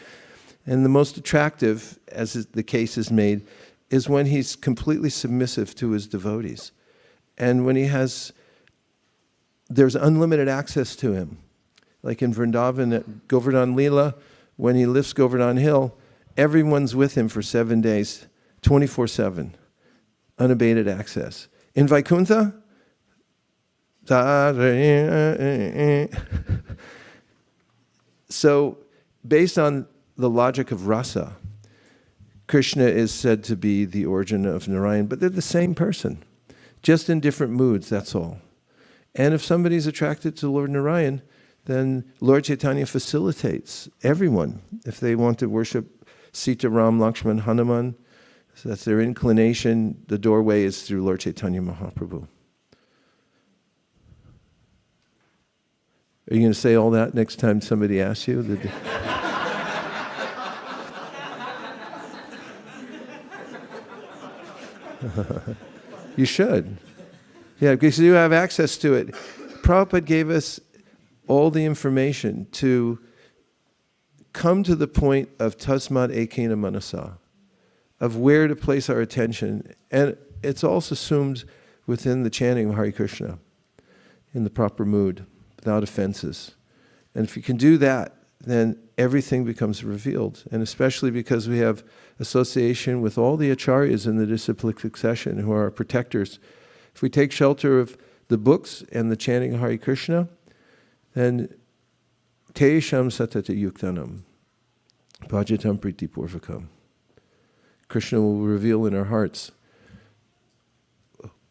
A: And the most attractive, as the case is made, is when he's completely submissive to his devotees. And when there's unlimited access to him. Like in Vrindavan at Govardhan Leela, when he lifts Govardhan Hill, everyone's with him for 7 days, 24/7, unabated access. In Vaikuntha, so based on the logic of rasa, Krishna is said to be the origin of Narayan, but they're the same person, just in different moods, that's all. And if somebody's attracted to Lord Narayan, then Lord Chaitanya facilitates everyone. If they want to worship Sita, Ram, Lakshman, Hanuman, so that's their inclination, the doorway is through Lord Chaitanya Mahaprabhu. Are you going to say all that next time somebody asks you? You should. Yeah, because you have access to it. Prabhupada gave us all the information to come to the point of tasmad ekena manasa, of where to place our attention. And it's all assumed within the chanting of Hare Krishna, in the proper mood, without offenses. And if you can do that, then everything becomes revealed. And especially because we have association with all the acharyas in the disciplic succession who are our protectors. If we take shelter of the books and the chanting of Hare Krishna, then Teisham satata yuktanam, bhajatam pritipurvakam. Krishna will reveal in our hearts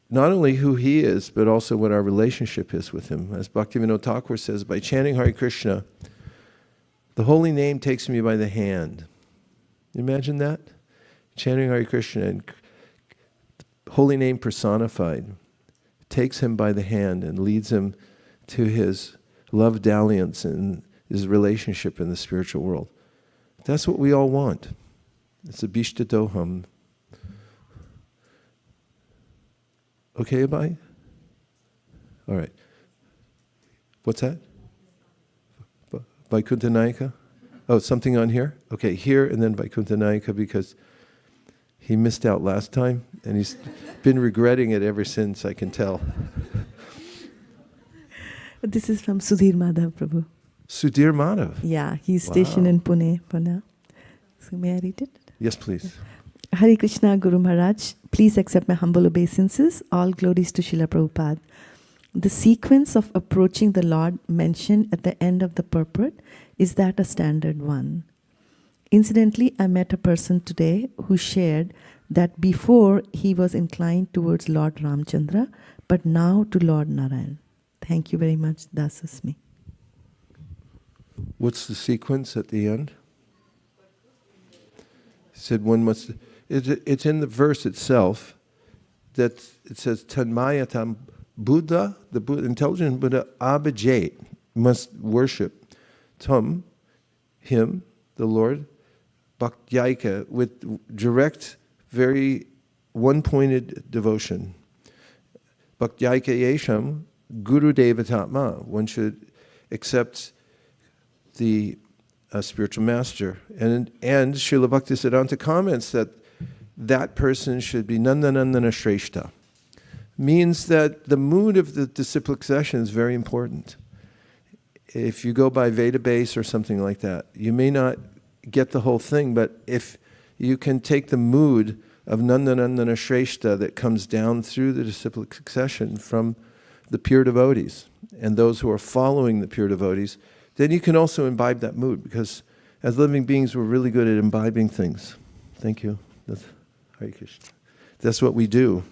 A: not only who he is, but also what our relationship is with him. As Bhaktivinoda Thakur says, by chanting Hare Krishna, the holy name takes me by the hand. Imagine that? Chanting Hare Krishna and holy name personified takes him by the hand and leads him to his love dalliance and his relationship in the spiritual world. That's what we all want. It's a bishta doham. Okay, Abai? All right. What's that? Vaikuntha Nayaka? Oh, something on here? Okay, here and then Vaikuntha Nayaka, because he missed out last time and he's been regretting it ever since, I can tell.
D: This is from Sudhir Madhav, Prabhu.
A: Sudhir Madhav?
D: Yeah, he's stationed in Pune for now. So may I read it?
A: Yes, please.
D: Hare Krishna, Guru Maharaj, please accept my humble obeisances. All glories to Srila Prabhupada. The sequence of approaching the Lord mentioned at the end of the purport, is that a standard one? Incidentally, I met a person today who shared that before he was inclined towards Lord Ramchandra, but now to Lord Narayan. Thank you very much, Dasasmi.
A: What's the sequence at the end? He said one must... It's in the verse itself that it says, Tanmayatam Buddha, the intelligent Buddha, abhijat, must worship. Tam, him, the Lord, bhaktyika, with direct, very one-pointed devotion. Bhaktyika yesham, guru devatatma. One should accept the spiritual master. And Srila Bhaktisiddhanta comments that person should be nandanandana shreshta. Means that the mood of the disciplic session is very important. If you go by Veda base or something like that, you may not get the whole thing, but if you can take the mood of nandanandana shreshta that comes down through the disciplic succession from the pure devotees and those who are following the pure devotees, then you can also imbibe that mood, because as living beings we're really good at imbibing things. Thank you. That's Hare Krishna. That's what we do.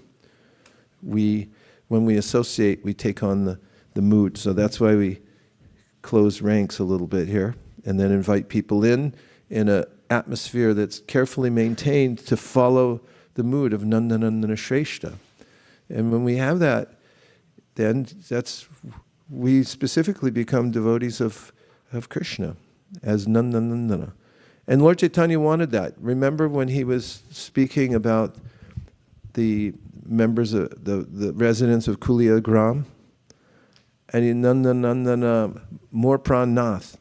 A: When we associate, we take on the mood. So that's why we close ranks a little bit here and then invite people in in an atmosphere that's carefully maintained to follow the mood of Nandanandana Shrestha. And when we have that, then we specifically become devotees of Krishna as Nandanandana. And Lord Chaitanya wanted that. Remember when he was speaking about the members of the residents of Kulia Gram? And in Nandanandana More Pranath.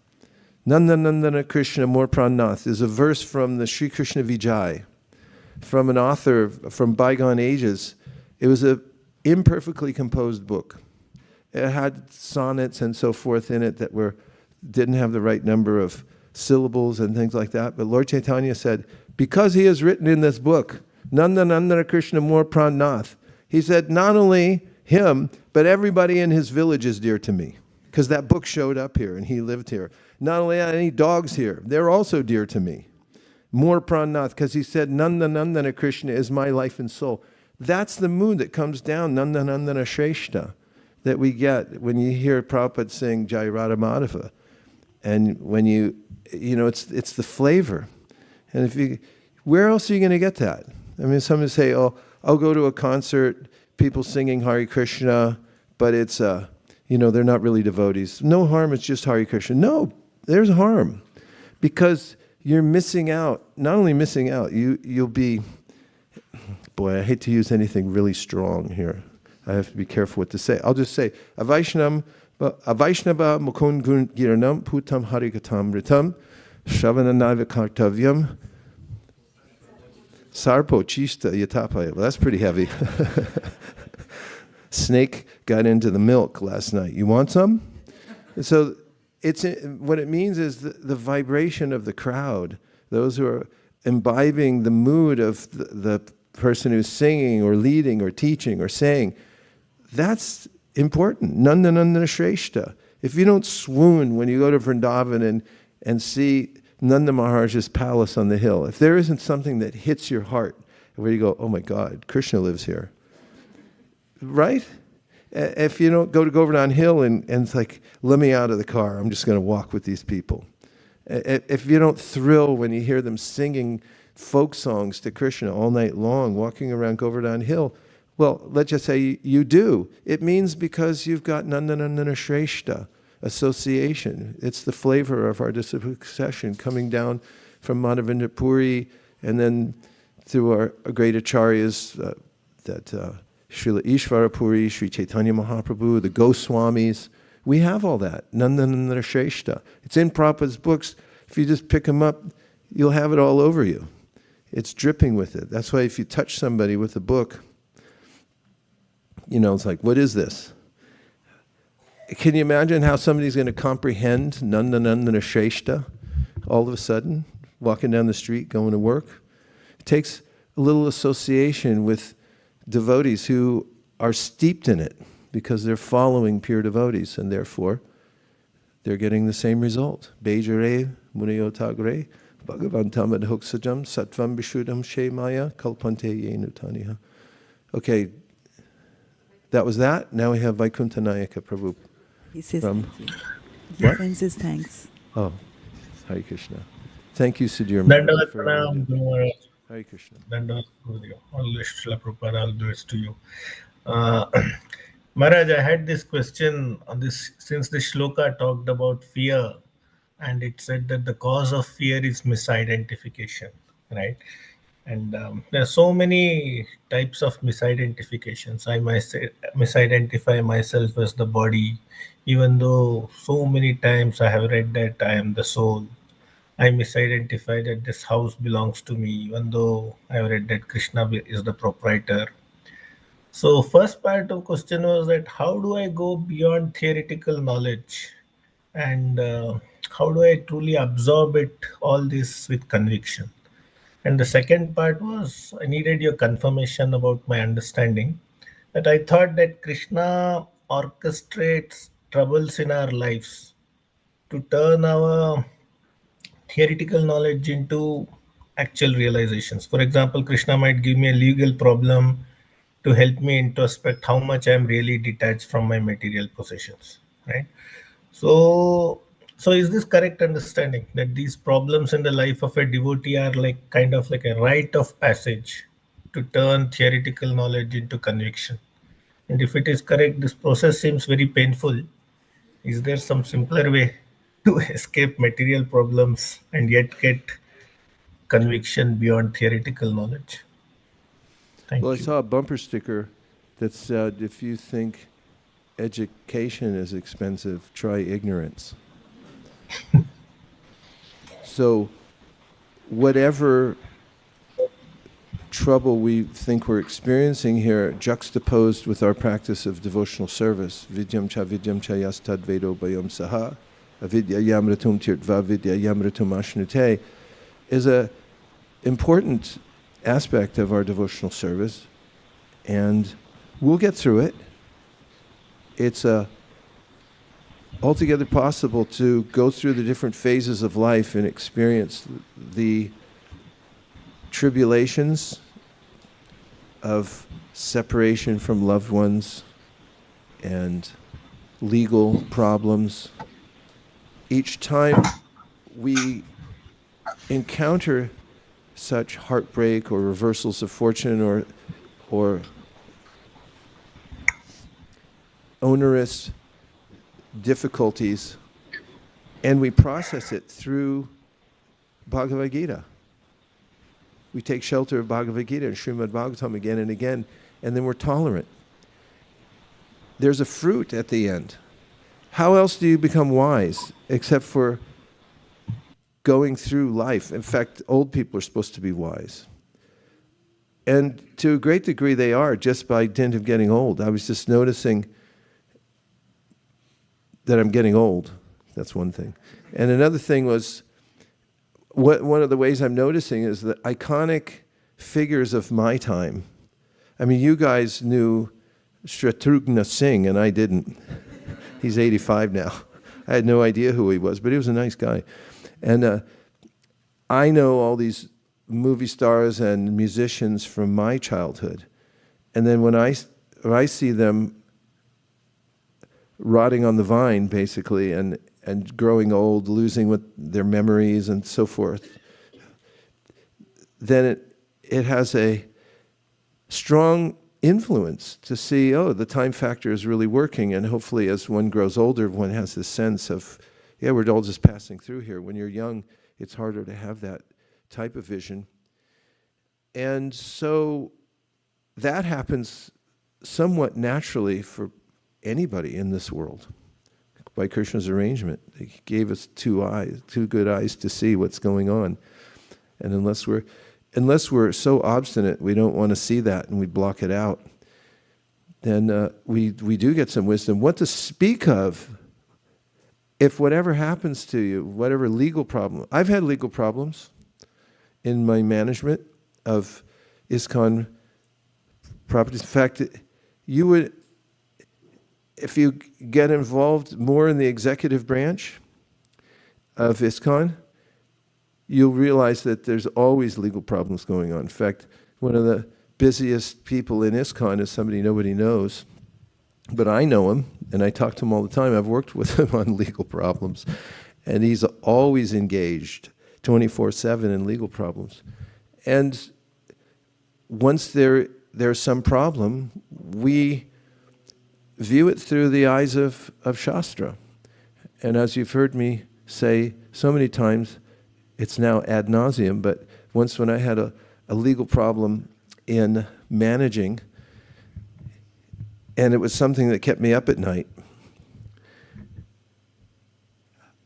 A: Nandanandana Krishna More Pranath is a verse from the Sri Krishna Vijay, from an author from bygone ages. It was an imperfectly composed book. It had sonnets and so forth in it that didn't have the right number of syllables and things like that. But Lord Chaitanya said, because he has written in this book, Nandanandana Krishna More Pranath, he said, not only him, but everybody in his village is dear to me. Because that book showed up here and he lived here. Not only any dogs here, they're also dear to me. More Pranath, because he said, Nandanandana Krishna is my life and soul. That's the mood that comes down, Nandanandana Shrestha, that we get when you hear Prabhupada sing Jai Radha Madhava. And when it's the flavor. And where else are you going to get that? I mean, some say, oh, I'll go to a concert, people singing Hare Krishna, but it's, they're not really devotees. No harm, it's just Hare Krishna. No, there's harm. Because you're missing out. Not only missing out, you'll be, boy, I hate to use anything really strong here. I have to be careful what to say. I'll just say, Avaishnava Mukund Giranam Putam Harikatam Ritam Shravananaiva Kartavyam Sarpo Chista Yatapaya. Well, that's pretty heavy. Snake got into the milk last night. You want some? So what it means is the vibration of the crowd, those who are imbibing the mood of the person who's singing or leading or teaching or saying, that's important. Nandanandana Shrestha. If you don't swoon when you go to Vrindavan and see Nanda Maharaja's palace on the hill, if there isn't something that hits your heart where you go, oh my God, Krishna lives here. Right? If you don't go to Govardhan Hill and it's like, let me out of the car, I'm just going to walk with these people. If you don't thrill when you hear them singing folk songs to Krishna all night long, walking around Govardhan Hill, well, let's just say you do. It means because you've got Nandanandana Shrestha association. It's the flavor of our disciplic succession coming down from Madhavendra Puri and then through our great acharyas, Srila Ishvara Puri, Sri Chaitanya Mahaprabhu, the Goswamis. We have all that. Nandanandana Shrestha. It's in Prabhupada's books. If you just pick them up, you'll have it all over you. It's dripping with it. That's why if you touch somebody with a book, it's like, what is this? Can you imagine how somebody's going to comprehend Nandanandana Shrestha all of a sudden, walking down the street, going to work? It takes a little association with devotees who are steeped in it because they're following pure devotees, and therefore they're getting the same result. Bejare munayotagre bhagavantamad hoksajam sattvam vishuddham shemaya kalpante yenutaniha. Okay, that was that. Now we have Vaikuntha Nayaka Prabhu.
D: He says
A: From,
D: thank you. He
A: what?
D: sends his thanks.
A: Oh, Hare Krishna. Thank you, Sudhir.
B: Dandavat Pranam, Guru Maharaj.
A: Hare Krishna.
B: Dandavat Gurudev. All the Srila Prabhupada, all the best to you. Maharaj, I had this question on this, since the shloka talked about fear, and it said that the cause of fear is misidentification, right? And there are so many types of misidentifications. I misidentify myself as the body, even though so many times I have read that I am the soul. I misidentify that this house belongs to me, even though I have read that Krishna is the proprietor. So first part of question was that how do I go beyond theoretical knowledge, and how do I truly absorb it, all this with conviction? And the second part was I needed your confirmation about my understanding, that I thought that Krishna orchestrates troubles in our lives to turn our theoretical knowledge into actual realizations. For example, Krishna might give me a legal problem to help me introspect how much I'm really detached from my material possessions, right? So So is this correct understanding that these problems in the life of a devotee are like kind of like a rite of passage to turn theoretical knowledge into conviction? And if it is correct, this process seems very painful. Is there some simpler way to escape material problems and yet get conviction beyond theoretical knowledge? Thank
A: Well, I
B: you.
A: saw a bumper sticker that said, if you think education is expensive, try ignorance. So whatever trouble we think we're experiencing here, juxtaposed with our practice of devotional service, vidyam cha yastad vedo bayam saha, avidya yamratum tirtva vidya yamratum ashnute, is a important aspect of our devotional service, and we'll get through it. It's altogether possible to go through the different phases of life and experience the tribulations of separation from loved ones and legal problems. Each time we encounter such heartbreak or reversals of fortune or onerous difficulties, and we process it through Bhagavad Gita. We take shelter of Bhagavad Gita and Srimad Bhagavatam again and again, and then we're tolerant. There's a fruit at the end. How else do you become wise except for going through life? In fact, old people are supposed to be wise. And to a great degree they are, just by dint of getting old. I was just noticing that I'm getting old. That's one thing. And another thing was, one of the ways I'm noticing is the iconic figures of my time. I mean, you guys knew Shatrugna Singh, and I didn't. He's 85 now. I had no idea who he was, but he was a nice guy. And I know all these movie stars and musicians from my childhood. And then when I see them rotting on the vine, basically, and growing old, losing their memories and so forth, then it has a strong influence to see, oh, the time factor is really working, and hopefully as one grows older, one has this sense of, yeah, we're all just passing through here. When you're young, it's harder to have that type of vision. And so that happens somewhat naturally for anybody in this world. By Krishna's arrangement, he gave us two good eyes to see what's going on. And unless we're so obstinate we don't want to see that and we block it out, then we do get some wisdom. What to speak of if whatever happens to you, whatever legal problem. I've had legal problems in my management of ISKCON properties. In fact, you would, if you get involved more in the executive branch of ISKCON, you'll realize that there's always legal problems going on. In fact, one of the busiest people in ISKCON is somebody nobody knows, but I know him, and I talk to him all the time. I've worked with him on legal problems, and he's always engaged 24/7 in legal problems. And once there's some problem, we view it through the eyes of Shastra. And as you've heard me say so many times, it's now ad nauseum, but once when I had a legal problem in managing, and it was something that kept me up at night,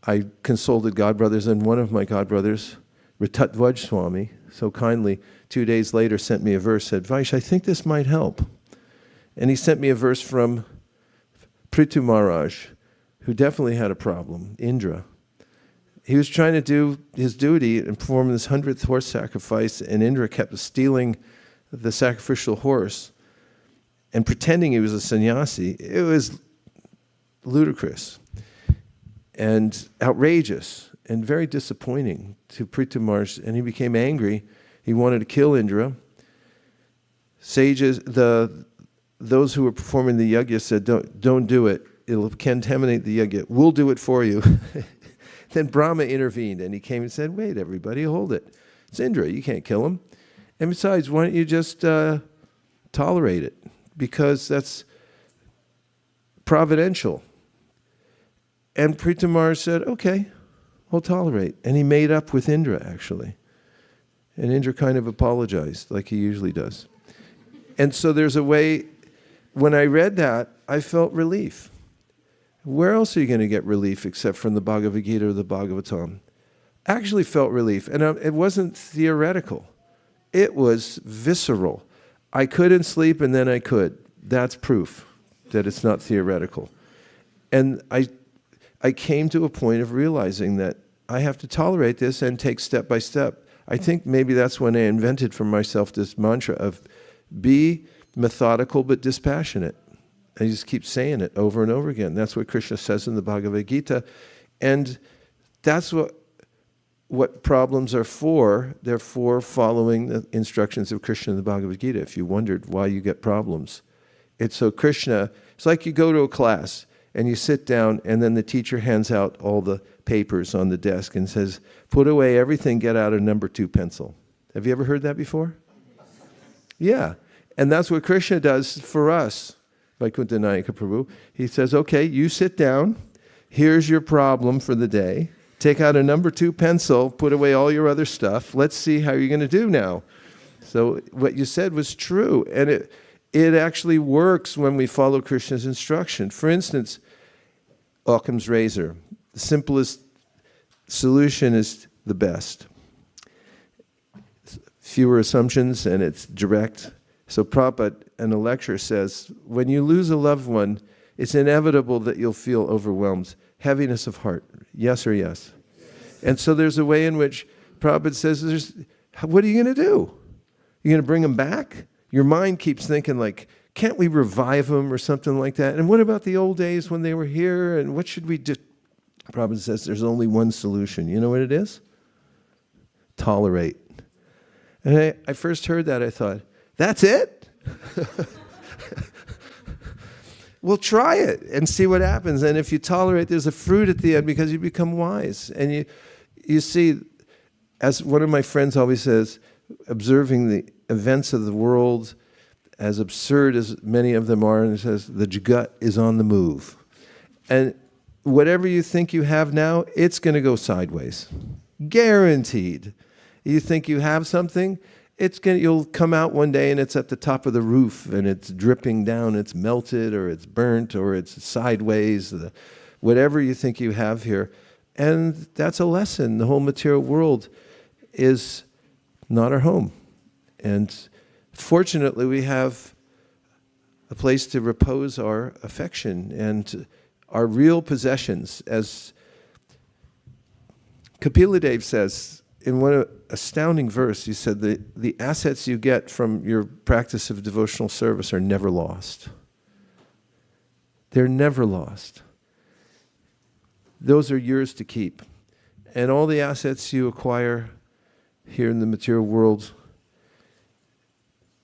A: I consulted Godbrothers, and one of my Godbrothers, Ritadhvaja Swami, so kindly 2 days later sent me a verse, said, Vaiś, I think this might help. And he sent me a verse from Pṛthu Mahārāja, who definitely had a problem, Indra. He was trying to do his duty and perform this 100th horse sacrifice, and Indra kept stealing the sacrificial horse and pretending he was a sannyāsī. It was ludicrous and outrageous and very disappointing to Pṛthu Mahārāja, and he became angry. He wanted to kill Indra. Sages, those who were performing the yajña said, don't do it. It'll contaminate the yajña. We'll do it for you. Then Brahmā intervened, and he came and said, wait, everybody, hold it. It's Indra, you can't kill him. And besides, why don't you just tolerate it? Because that's providential. And Pṛthu Mahārāja said, okay, I'll tolerate. And he made up with Indra, actually. And Indra kind of apologized, like he usually does. And so there's a way, when I read that, I felt relief. Where else are you going to get relief except from the Bhagavad Gita or the Bhagavatam? Actually felt relief. And it wasn't theoretical. It was visceral. I couldn't sleep and then I could. That's proof that it's not theoretical. And I came to a point of realizing that I have to tolerate this and take step by step. I think maybe that's when I invented for myself this mantra of be methodical but dispassionate. I just keep saying it over and over again. That's what Krishna says in the Bhagavad Gita. And that's what problems are for. They're for following the instructions of Krishna in the Bhagavad Gita. If you wondered why you get problems. It's so Krishna, it's like you go to a class and you sit down and then the teacher hands out all the papers on the desk and says, put away everything, get out a number 2 pencil. Have you ever heard that before? Yeah. And that's what Krishna does for us. Vaikuntha Prabhu. He says, okay, you sit down. Here's your problem for the day. Take out a number 2 pencil, put away all your other stuff. Let's see how you're going to do now. So what you said was true. And it actually works when we follow Krishna's instruction. For instance, Occam's razor. The simplest solution is the best. Fewer assumptions and it's direct. So Prabhupada in a lecture says, when you lose a loved one, it's inevitable that you'll feel overwhelmed. Heaviness of heart. Yes or yes? And so there's a way in which Prabhupada says, what are you going to do? You're going to bring them back? Your mind keeps thinking like, can't we revive them or something like that? And what about the old days when they were here? And what should we do? Prabhupada says there's only one solution. You know what it is? Tolerate. And I first heard that, I thought, that's it? Well, try it and see what happens. And if you tolerate, there's a fruit at the end because you become wise. And you see, as one of my friends always says, observing the events of the world, as absurd as many of them are, and he says, the jagat is on the move. And whatever you think you have now, it's going to go sideways. Guaranteed. You think you have something, you'll come out one day and it's at the top of the roof and it's dripping down, it's melted or it's burnt or it's sideways, whatever you think you have here. And that's a lesson. The whole material world is not our home. And fortunately, we have a place to repose our affection and our real possessions. As Kapila Dev says, in one astounding verse, he said, the assets you get from your practice of devotional service are never lost. They're never lost. Those are yours to keep. And all the assets you acquire here in the material world,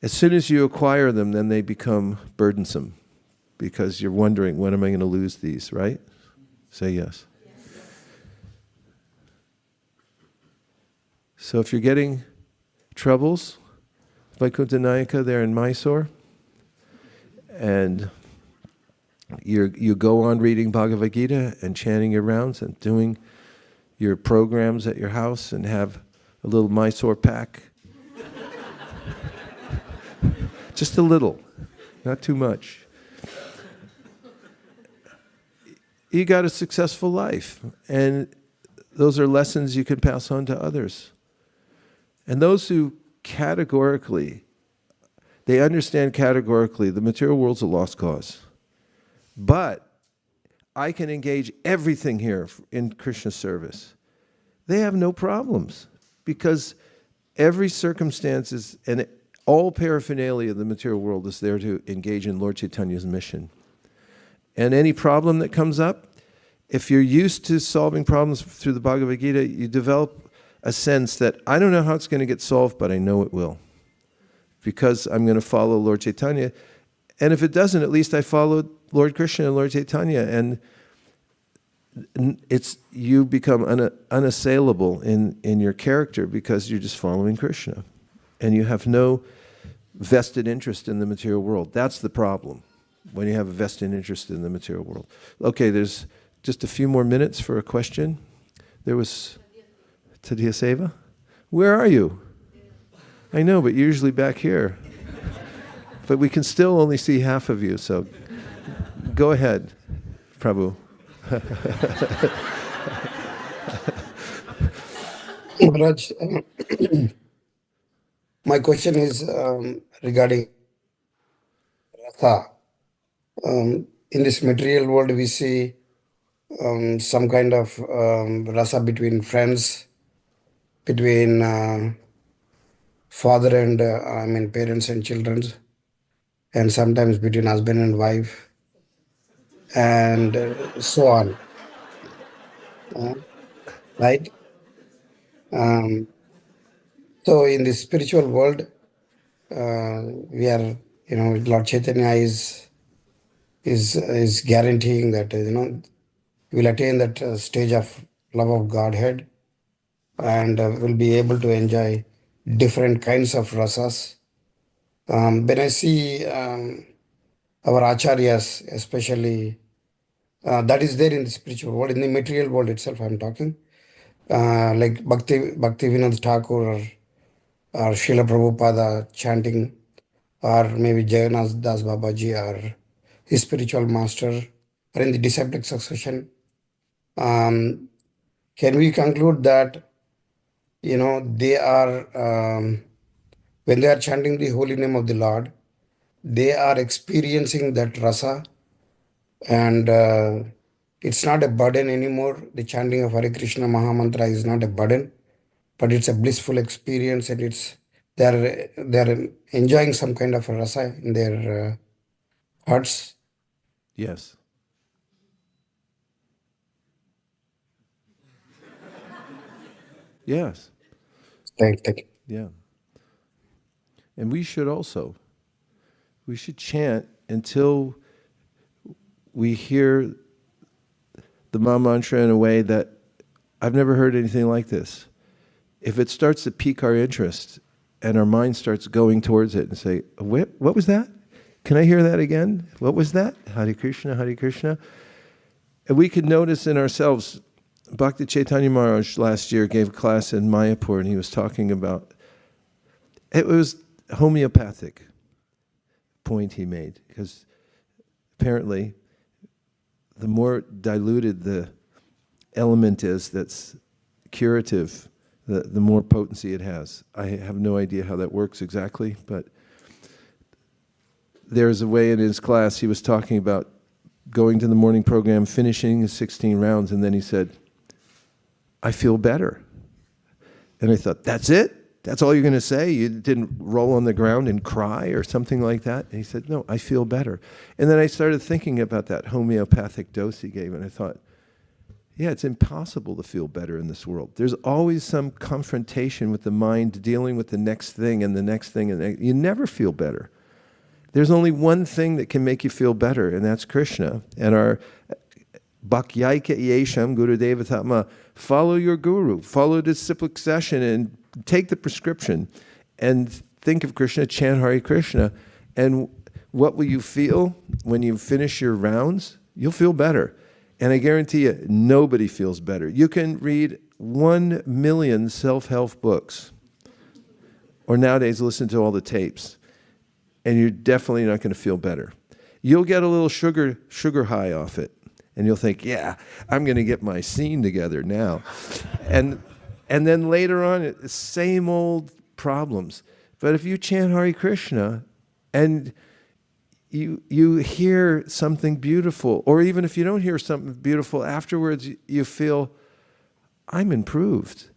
A: as soon as you acquire them, then they become burdensome because you're wondering, when am I going to lose these, right? Say yes. So if you're getting troubles, Vaikuntha Nayaka there in Mysore, and you go on reading Bhagavad Gita and chanting your rounds and doing your programs at your house and have a little Mysore pack. Just a little, not too much. You got a successful life, and those are lessons you can pass on to others. And those who categorically, they understand categorically the material world's a lost cause. But I can engage everything here in Krishna's service. They have no problems because every circumstance is, and all paraphernalia of the material world is there to engage in Lord Chaitanya's mission. And any problem that comes up, if you're used to solving problems through the Bhagavad Gita, you develop a sense that I don't know how it's going to get solved, but I know it will. Because I'm going to follow Lord Chaitanya. And if it doesn't, at least I followed Lord Krishna and Lord Chaitanya. And it's you become unassailable in your character because you're just following Krishna. And you have no vested interest in the material world. That's the problem, when you have a vested interest in the material world. Okay, there's just a few more minutes for a question. There was Tadiya Seva. Where are you? I know, but you're usually back here. But we can still only see half of you, so go ahead, Prabhu.
E: Maharaj, my question is regarding rasa. In this material world, we see some kind of rasa between friends, between father and parents and children, and sometimes between husband and wife, and so on. Right? So in the spiritual world, we are, Lord Chaitanya is guaranteeing that we'll attain that stage of love of Godhead, and will be able to enjoy different kinds of rasas. When I see our acharyas, especially, that is there in the spiritual world. In the material world itself, I'm talking, like Bhakti Vinod Thakur or Srila Prabhupada chanting, or maybe Jagannath Das Babaji or his spiritual master, or in the disciplic succession. Can we conclude that they are, when they are chanting the holy name of the Lord, they are experiencing that rasa, and it's not a burden anymore. The chanting of Hare Krishna Mahamantra is not a burden, but it's a blissful experience, and they're enjoying some kind of a rasa in their hearts.
A: Yes. Yes.
E: Thank you.
A: Yeah. And we should also. We should chant until we hear the Maha Mantra in a way that I've never heard anything like this. If it starts to pique our interest and our mind starts going towards it and say, what was that? Can I hear that again? What was that? Hare Krishna, Hare Krishna. And we could notice in ourselves, Bhakti Chaitanya Maharaj last year gave a class in Mayapur, and he was talking about, it was homeopathic point he made, because apparently the more diluted the element is that's curative, the more potency it has. I have no idea how that works exactly, but there's a way in his class he was talking about going to the morning program, finishing his 16 rounds, and then he said, I feel better. And I thought, that's it? That's all you're going to say? You didn't roll on the ground and cry or something like that? And he said, no, I feel better. And then I started thinking about that homeopathic dose he gave, and I thought, yeah, it's impossible to feel better in this world. There's always some confrontation with the mind dealing with the next thing and the next thing. And you never feel better. There's only one thing that can make you feel better, and that's Krishna. And our Bhakyaika Yesham Guru Devatatma, follow your guru, follow disciplic session, and take the prescription, and think of Krishna, chant Hare Krishna, and what will you feel when you finish your rounds? You'll feel better. And I guarantee you, nobody feels better. You can read 1 million self-help books, or nowadays listen to all the tapes, and you're definitely not going to feel better. You'll get a little sugar high off it, and you'll think, yeah, I'm going to get my scene together now. And then later on, the same old problems. But if you chant Hare Krishna and you hear something beautiful, or even if you don't hear something beautiful, afterwards you feel, I'm improved.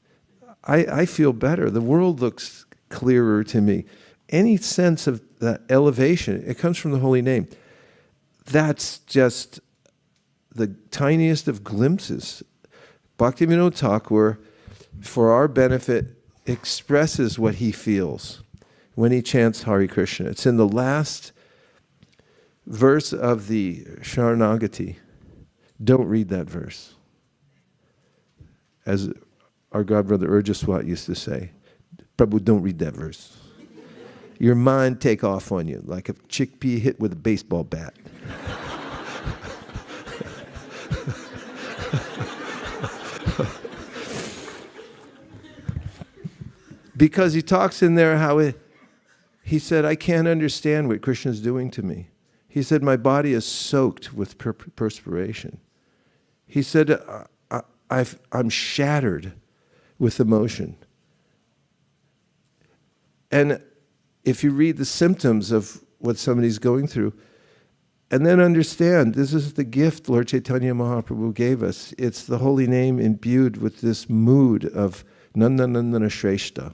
A: I feel better. The world looks clearer to me. Any sense of that elevation, it comes from the holy name. That's just the tiniest of glimpses. Bhaktivinoda Thakur, for our benefit, expresses what he feels when he chants Hare Krishna. It's in the last verse of the Sharanagati. Don't read that verse. as our godbrother Ritadhvaja used to say, Prabhu, don't read that verse. Your mind take off on you like a chickpea hit with a baseball bat. Because he talks in there how he said, I can't understand what Krishna's doing to me. He said, my body is soaked with perspiration. He said, I'm shattered with emotion. And if you read the symptoms of what somebody's going through, and then understand, this is the gift Lord Chaitanya Mahaprabhu gave us. It's the holy name imbued with this mood of Nandanandana Shrestha.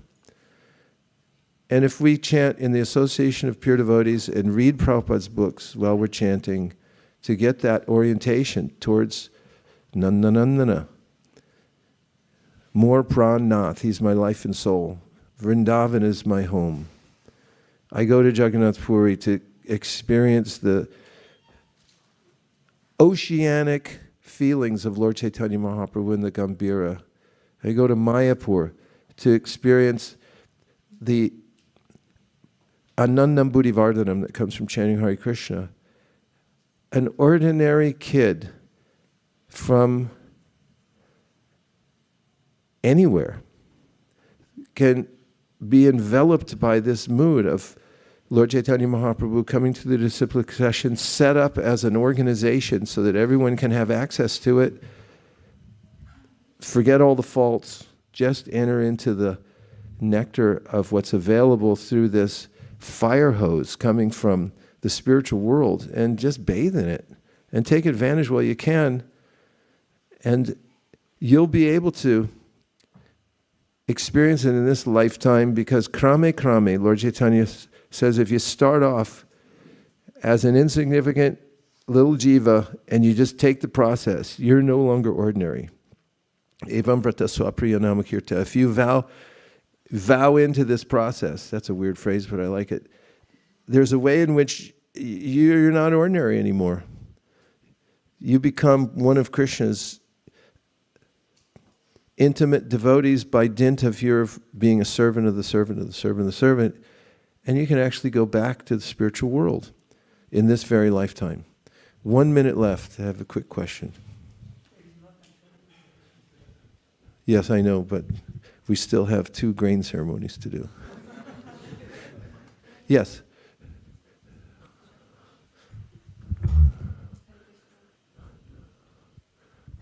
A: And if we chant in the association of pure devotees and read Prabhupada's books while we're chanting, to get that orientation towards Nandanandana, more Pran-nath, he's my life and soul. Vrindavan is my home. I go to Jagannath Puri to experience the oceanic feelings of Lord Chaitanya Mahaprabhu in the Gambhira. I go to Mayapur to experience the Anandam Buddhivardhanam that comes from chanting Hare Krishna. An ordinary kid from anywhere can be enveloped by this mood of Lord Chaitanya Mahaprabhu coming to the disciplic session, set up as an organization so that everyone can have access to it. Forget all the faults, just enter into the nectar of what's available through this fire hose coming from the spiritual world, and just bathe in it and take advantage while you can, and you'll be able to experience it in this lifetime, because krame, Lord Chaitanya says, if you start off as an insignificant little jiva and you just take the process, you're no longer ordinary. Evam vrata swapriya namakirta. If you vow into this process, that's a weird phrase, but I like it. There's a way in which you're not ordinary anymore. You become one of Krishna's intimate devotees by dint of your being a servant of the servant of the servant of the servant, and you can actually go back to the spiritual world in this very lifetime. 1 minute left. I have a quick question. Yes, I know, but we still have 2 grain ceremonies to do. Yes.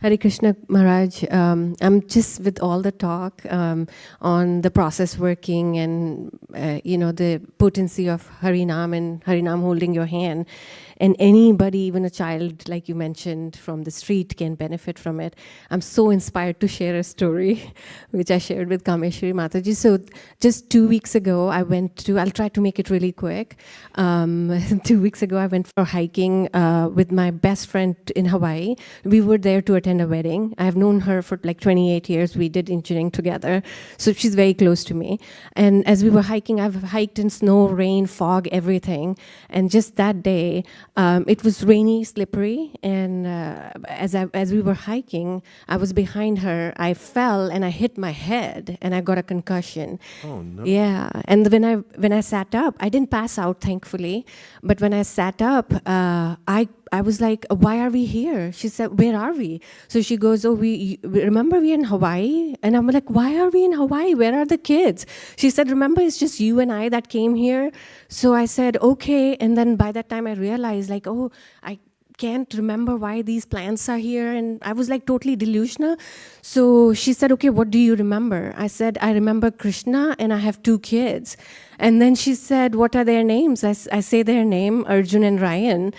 F: Hare Krishna Maharaj, I'm just with all the talk on the process working and the potency of Harinam and Harinam holding your hand, and anybody, even a child like you mentioned from the street, can benefit from it. I'm so inspired to share a story which I shared with Kameshwari Mataji. So just 2 weeks ago I'll try to make it really quick. 2 weeks ago I went for hiking with my best friend in Hawaii. We were there to attend a wedding. I've known her for like 28 years. We did engineering together. So she's very close to me. And as we were hiking, I've hiked in snow, rain, fog, everything. And just that day, it was rainy, slippery. And as we were hiking, I was behind her. I fell and I hit my head and I got a concussion.
A: Oh, no.
F: Yeah. And when I sat up, I didn't pass out, thankfully. But when I sat up, I was like, why are we here? She said, where are we? So she goes, remember we're in Hawaii? And I'm like, why are we in Hawaii? Where are the kids? She said, remember, it's just you and I that came here. So I said, okay. And then by that time I realized like, I can't remember why these plants are here. And I was like totally delusional. So she said, okay, what do you remember? I said, I remember Krishna and I have 2 kids. And then she said, what are their names? I say their name, Arjun and Ryan.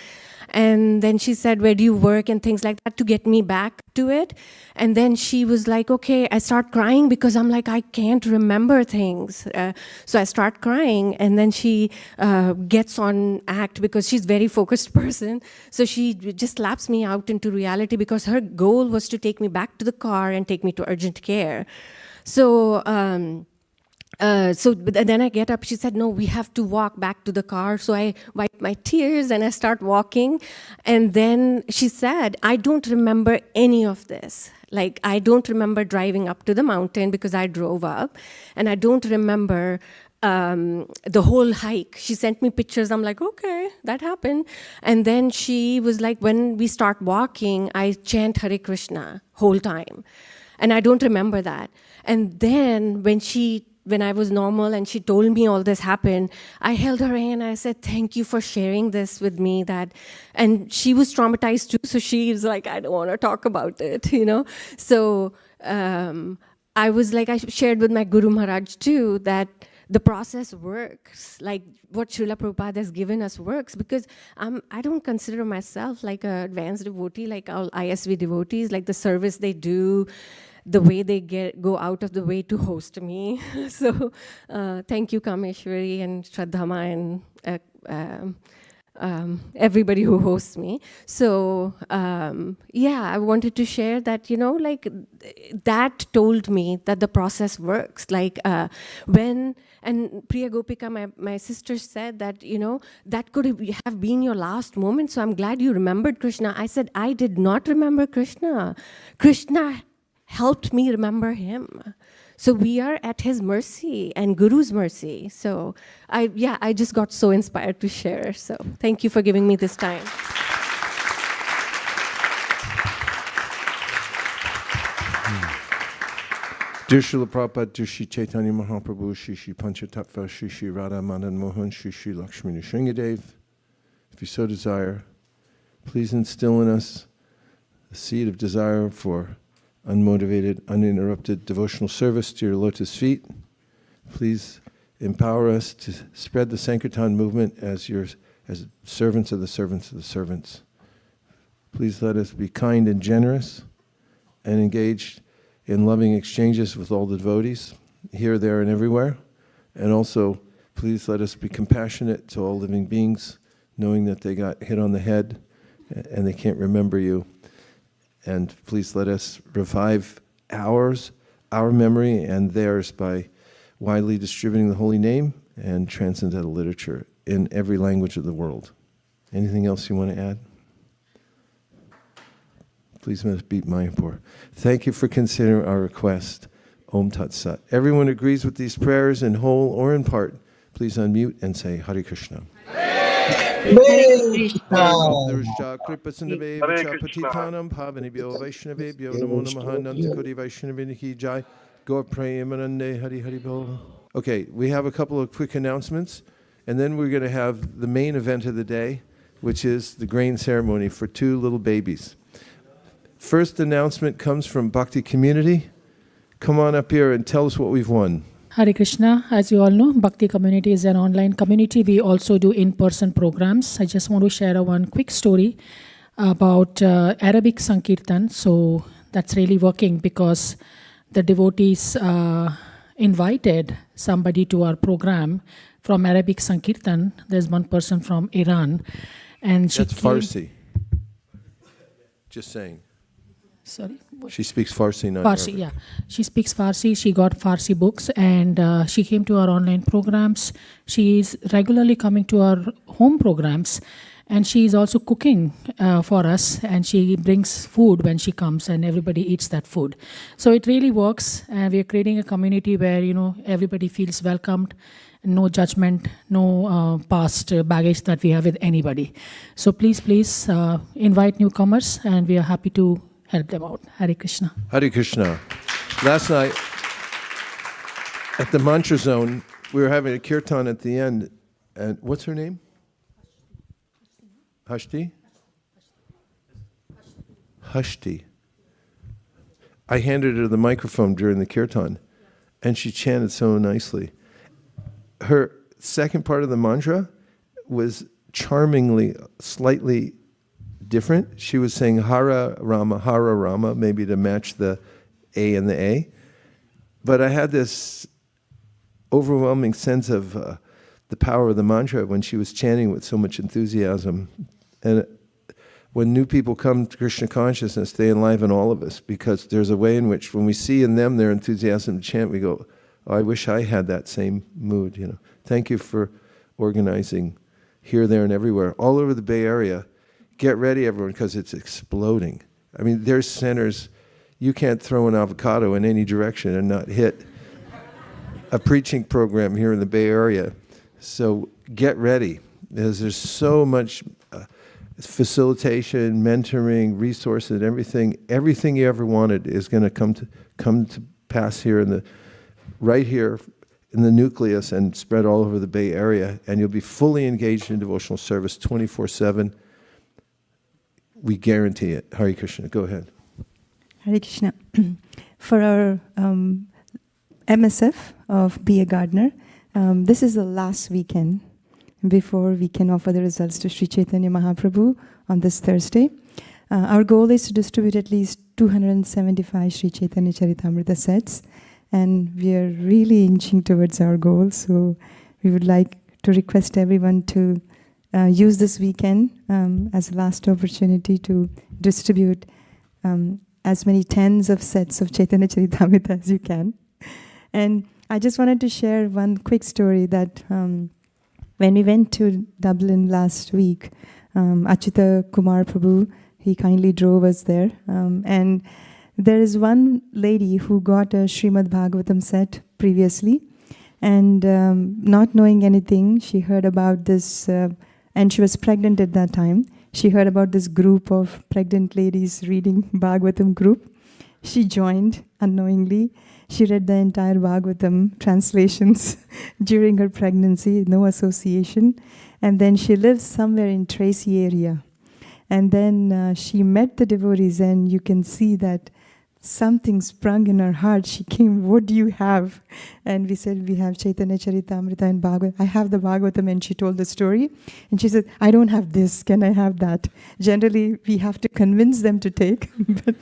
F: And then she said, where do you work and things like that to get me back to it. And then she was like, okay, I start crying because I'm like, I can't remember things. So I start crying, and then she gets on act because she's a very focused person. So she just slaps me out into reality because her goal was to take me back to the car and take me to urgent care. So then I get up, she said, no, we have to walk back to the car. So I wipe my tears and I start walking. And then she said, I don't remember any of this. Like, I don't remember driving up to the mountain because I drove up, and I don't remember the whole hike. She sent me pictures. I'm like, okay, that happened. And then she was like, when we start walking, I chant Hare Krishna whole time. And I don't remember that. And then when I was normal and she told me all this happened, I held her hand and I said, thank you for sharing this with me. And she was traumatized too, so she was like, I don't want to talk about it, you know. So I was like, I shared with my Guru Maharaj too, that the process works, like what Srila Prabhupada has given us works, because I don't consider myself like an advanced devotee, like all ISV devotees, like the service they do, the way they go out of the way to host me. So thank you, Kameshwari and Shraddhama and everybody who hosts me. So yeah, I wanted to share that, you know, like that told me that the process works. Like and Priya Gopika, my sister, said that, you know, that could have been your last moment. So I'm glad you remembered Krishna. I said, I did not remember Krishna. Krishna helped me remember him. So we are at his mercy and Guru's mercy. So I just got so inspired to share. So thank you for giving me this time.
A: Dear Srila Prabhupada, dear Shri Chaitanya Mahaprabhu, Shri Shri Panchatattva, Shri Shri Radha Madan Mohan, Shri Shri Lakshmi Nrsingadev, if you so desire, please instill in us the seed of desire for unmotivated, uninterrupted devotional service to your lotus feet. Please empower us to spread the Sankirtan movement as servants of the servants of the servants. Please let us be kind and generous and engaged in loving exchanges with all the devotees, here, there, and everywhere. And also, please let us be compassionate to all living beings, knowing that they got hit on the head and they can't remember you. And please let us revive our memory and theirs by widely distributing the holy name and transcendental literature in every language of the world. Anything else you want to add? Please let us beat Mayapur. Thank you for considering our request. Om Tat Sat. Everyone agrees with these prayers in whole or in part. Please unmute and say Hare Krishna.
B: Hare Krishna.
A: Okay, we have a couple of quick announcements, and then we're going to have the main event of the day, which is the grain ceremony for 2 little babies. First announcement comes from Bhakti Community. Come on up here and tell us what we've won.
G: Hare Krishna. As you all know, Bhakti Community is an online community. We also do in-person programs. I just want to share one quick story about Arabic Sankirtan. So that's really working because the devotees invited somebody to our program from Arabic Sankirtan. There's one person from Iran. And
A: That's Farsi. Just saying.
G: Sorry?
A: She speaks Farsi, not
G: Farsi,
A: Arabic.
G: yeah. She speaks Farsi. She got Farsi books and she came to our online programs. She is regularly coming to our home programs and she is also cooking for us, and she brings food when she comes and everybody eats that food. So it really works. We are creating a community where, you know, everybody feels welcomed, no judgment, no past baggage that we have with anybody. So please invite newcomers and we are happy to help them out. Hare Krishna.
A: Hare Krishna. Last night at the Mantra Zone, we were having a kirtan at the end. And what's her name? Hashti? Hashti. I handed her the microphone during the kirtan, and she chanted so nicely. Her second part of the mantra was charmingly, slightly different. She was saying Hara Rama, maybe to match the A and the A. But I had this overwhelming sense of the power of the mantra when she was chanting with so much enthusiasm. And when new people come to Krishna consciousness, they enliven all of us, because there's a way in which when we see in them their enthusiasm to chant, we go, oh, I wish I had that same mood. You know. Thank you for organizing here, there, and everywhere, all over the Bay Area. Get ready, everyone, because it's exploding. I mean, there's centers you can't throw an avocado in any direction and not hit a preaching program here in the Bay Area. So get ready, because there's so much facilitation, mentoring, resources, everything you ever wanted is going to come to pass here right here in the nucleus and spread all over the Bay Area, and you'll be fully engaged in devotional service 24/7. We guarantee it. Hare Krishna. Go ahead.
D: Hare Krishna. For our MSF of Be a Gardener, this is the last weekend before we can offer the results to Sri Chaitanya Mahaprabhu on this Thursday. Our goal is to distribute at least 275 Sri Chaitanya Charitamrita sets, and we are really inching towards our goal. So we would like to request everyone to use this weekend as a last opportunity to distribute as many tens of sets of Chaitanya Charitamrita as you can. And I just wanted to share one quick story that when we went to Dublin last week, Achyuta Kumar Prabhu, he kindly drove us there. And there is one lady who got a Srimad Bhagavatam set previously, and not knowing anything, she heard about this, and she was pregnant at that time. She heard about this group of pregnant ladies reading Bhagavatam group. She joined unknowingly. She read the entire Bhagavatam translations during her pregnancy, no association. And then she lives somewhere in Tracy area. And then she met the devotees, and you can see that something sprung in her heart. She came, "What do you have?" And we said, "We have Chaitanya Charitamrita and Bhagavatam." "I have the Bhagavatam," and she told the story. And she said, "I don't have this, can I have that?" Generally, we have to convince them to take, but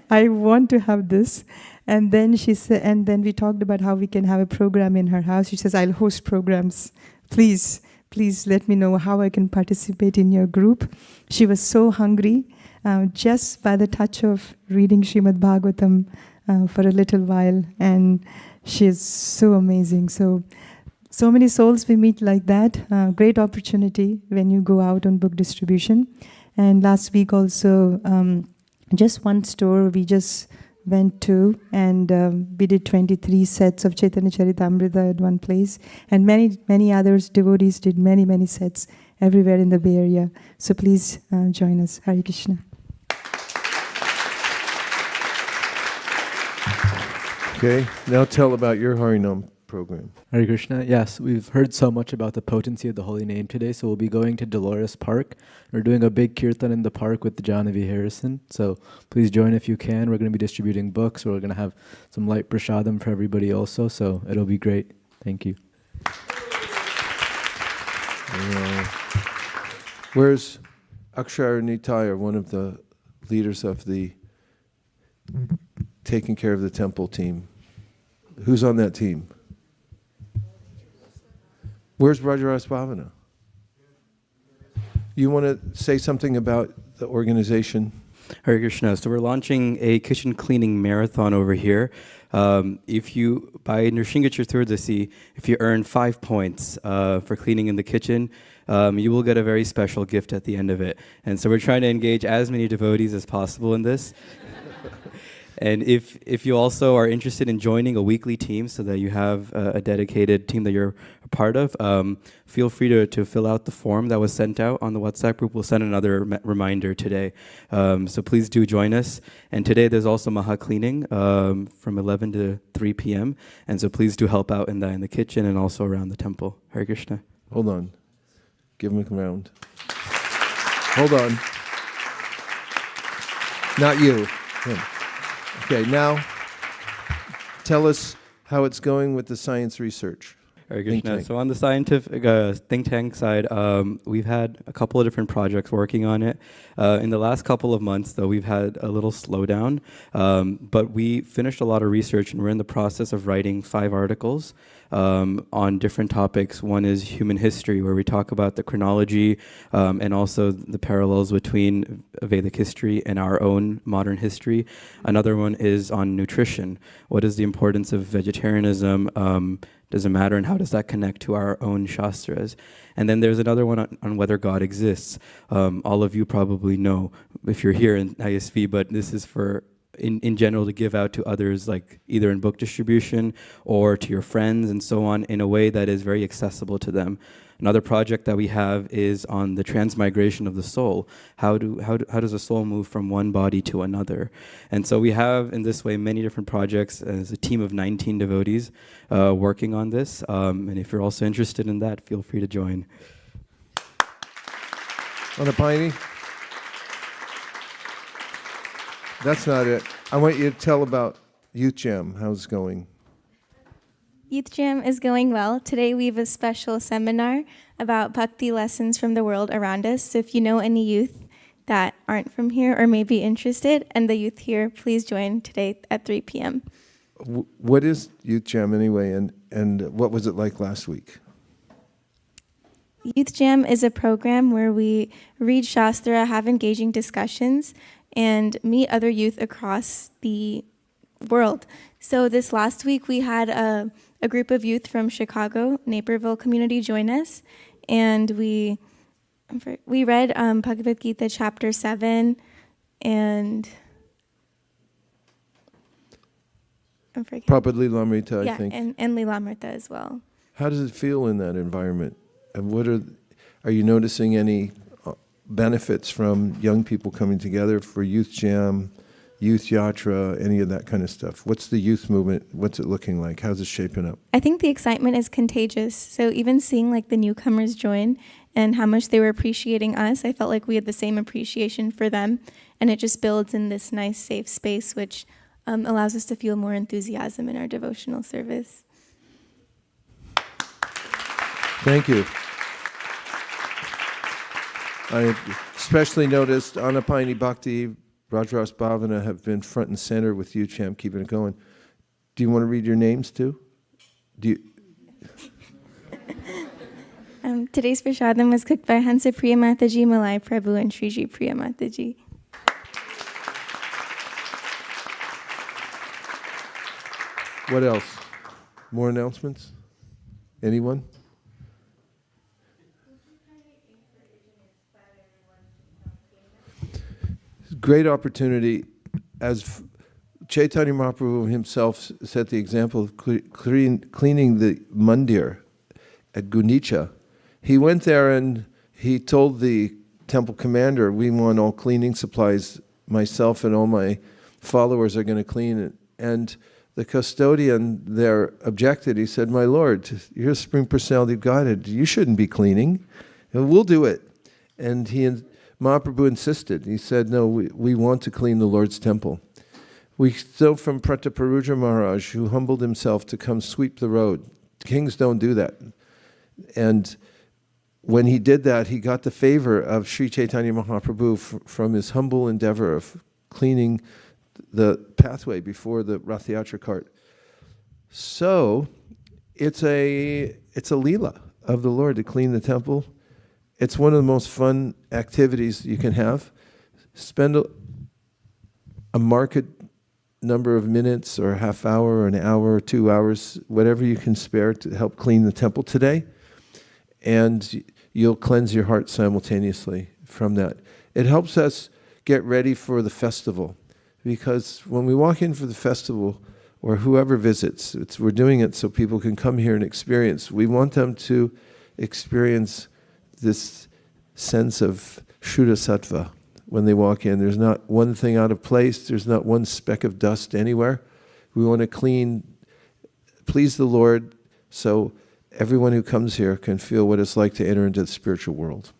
D: I want to have this. And then she said, and then we talked about how we can have a program in her house. She says, "I'll host programs. Please let me know how I can participate in your group." She was so hungry. Just by the touch of reading Srimad Bhagavatam for a little while, and she is so amazing. So many souls we meet like that. Great opportunity when you go out on book distribution. And last week also, just one store we just went to, and we did 23 sets of Chaitanya Charitamrita at one place, and many others, devotees did many sets everywhere in the Bay Area. So please join us. Hare Krishna.
A: Okay, now tell about your Harinam program.
H: Hare Krishna. Yes, we've heard so much about the potency of the holy name today, so we'll be going to Dolores Park. We're doing a big kirtan in the park with Janavi Harrison, so please join if you can. We're going to be distributing books. We're going to have some light prasadam for everybody also, so it'll be great. Thank you.
A: Where's Akshara Nitaya, one of the leaders of the taking care of the temple team? Who's on that team? Where's Rajaras Bhavana? You want to say something about the organization?
I: Hare Krishna. So we're launching a kitchen cleaning marathon over here. If you, by Nrsinga Chaturdasi, if you earn 5 points for cleaning in the kitchen, you will get a very special gift at the end of it. And so we're trying to engage as many devotees as possible in this. And if you also are interested in joining a weekly team so that you have a dedicated team that you're a part of, feel free to fill out the form that was sent out on the WhatsApp group. We'll send another reminder today. So please do join us. And today there's also Maha Cleaning from 11 to 3 p.m. And so please do help out in the kitchen and also around the temple. Hare Krishna.
A: Hold on. Give him a round. Hold on. Not you. Him. Okay, now tell us how it's going with the science research.
I: Hare Krishna. So on the scientific think tank side, we've had a couple of different projects working on it. In the last couple of months, though, we've had a little slowdown, but we finished a lot of research, and we're in the process of writing 5 articles on different topics. One is human history, where we talk about the chronology and also the parallels between Vedic history and our own modern history. Another one is on nutrition. What is the importance of vegetarianism? Does it matter, and how does that connect to our own shastras? And then there's another one on whether God exists. All of you probably know if you're here in ISV, but this is for in general to give out to others, like either in book distribution or to your friends and so on, in a way that is very accessible to them. Another project that we have is on the transmigration of the soul. How does a soul move from one body to another? And so we have, in this way, many different projects as a team of 19 devotees working on this. And if you're also interested in that, feel free to join.
A: Anapaini? That's not it. I want you to tell about Youth Jam. How's it going?
J: Youth Jam is going well. Today we have a special seminar about bhakti lessons from the world around us. So if you know any youth that aren't from here or may be interested, and the youth here, please join today at 3 p.m.
A: What is Youth Jam anyway, and what was it like last week?
J: Youth Jam is a program where we read Shastra, have engaging discussions, and meet other youth across the world. So this last week we had a group of youth from Chicago, Naperville community join us, and we read Bhagavad Gita chapter 7, and I'm forgetting.
A: Prabhupada Lilamrita, I think.
J: Yeah, and Lilamrita as well.
A: How does it feel in that environment? And are you noticing any benefits from young people coming together for Youth Jam, Youth Yatra, any of that kind of stuff? What's the youth movement? What's it looking like? How's it shaping up?
J: I think the excitement is contagious. So even seeing like the newcomers join and how much they were appreciating us, I felt like we had the same appreciation for them. And it just builds in this nice, safe space, which allows us to feel more enthusiasm in our devotional service.
A: Thank you. I especially noticed Anapaini Bhakti, Rajras Bhavana have been front and center with you, Cham, keeping it going. Do you want to read your names too?
J: Today's prasadam was cooked by Hansa Priya Mataji, Malai Prabhu, and Shriji Priya Mataji.
A: What else? More announcements? Anyone? Great opportunity, as Chaitanya Mahaprabhu himself set the example of cleaning the mandir at Gunicha. He went there and he told the temple commander, we want all cleaning supplies, myself and all my followers are going to clean it. And the custodian there objected. He said, my lord, you're a Supreme Personality of Godhead, you shouldn't be cleaning. And we'll do it. And Mahaprabhu insisted. He said, no, we want to clean the Lord's temple. We know from Pṛthu Mahārāja, who humbled himself to come sweep the road. Kings don't do that. And when he did that, he got the favor of Sri Chaitanya Mahaprabhu from his humble endeavor of cleaning the pathway before the Rath Yatra cart. So it's a leela of the Lord to clean the temple. It's one of the most fun activities you can have. Spend a marked number of minutes or a half hour or an hour or 2 hours, whatever you can spare to help clean the temple today. And you'll cleanse your heart simultaneously from that. It helps us get ready for the festival. Because when we walk in for the festival, or whoever visits, we're doing it so people can come here and experience. We want them to experience this sense of Shuddha Sattva when they walk in. There's not one thing out of place. There's not one speck of dust anywhere. We want to please the Lord, so everyone who comes here can feel what it's like to enter into the spiritual world.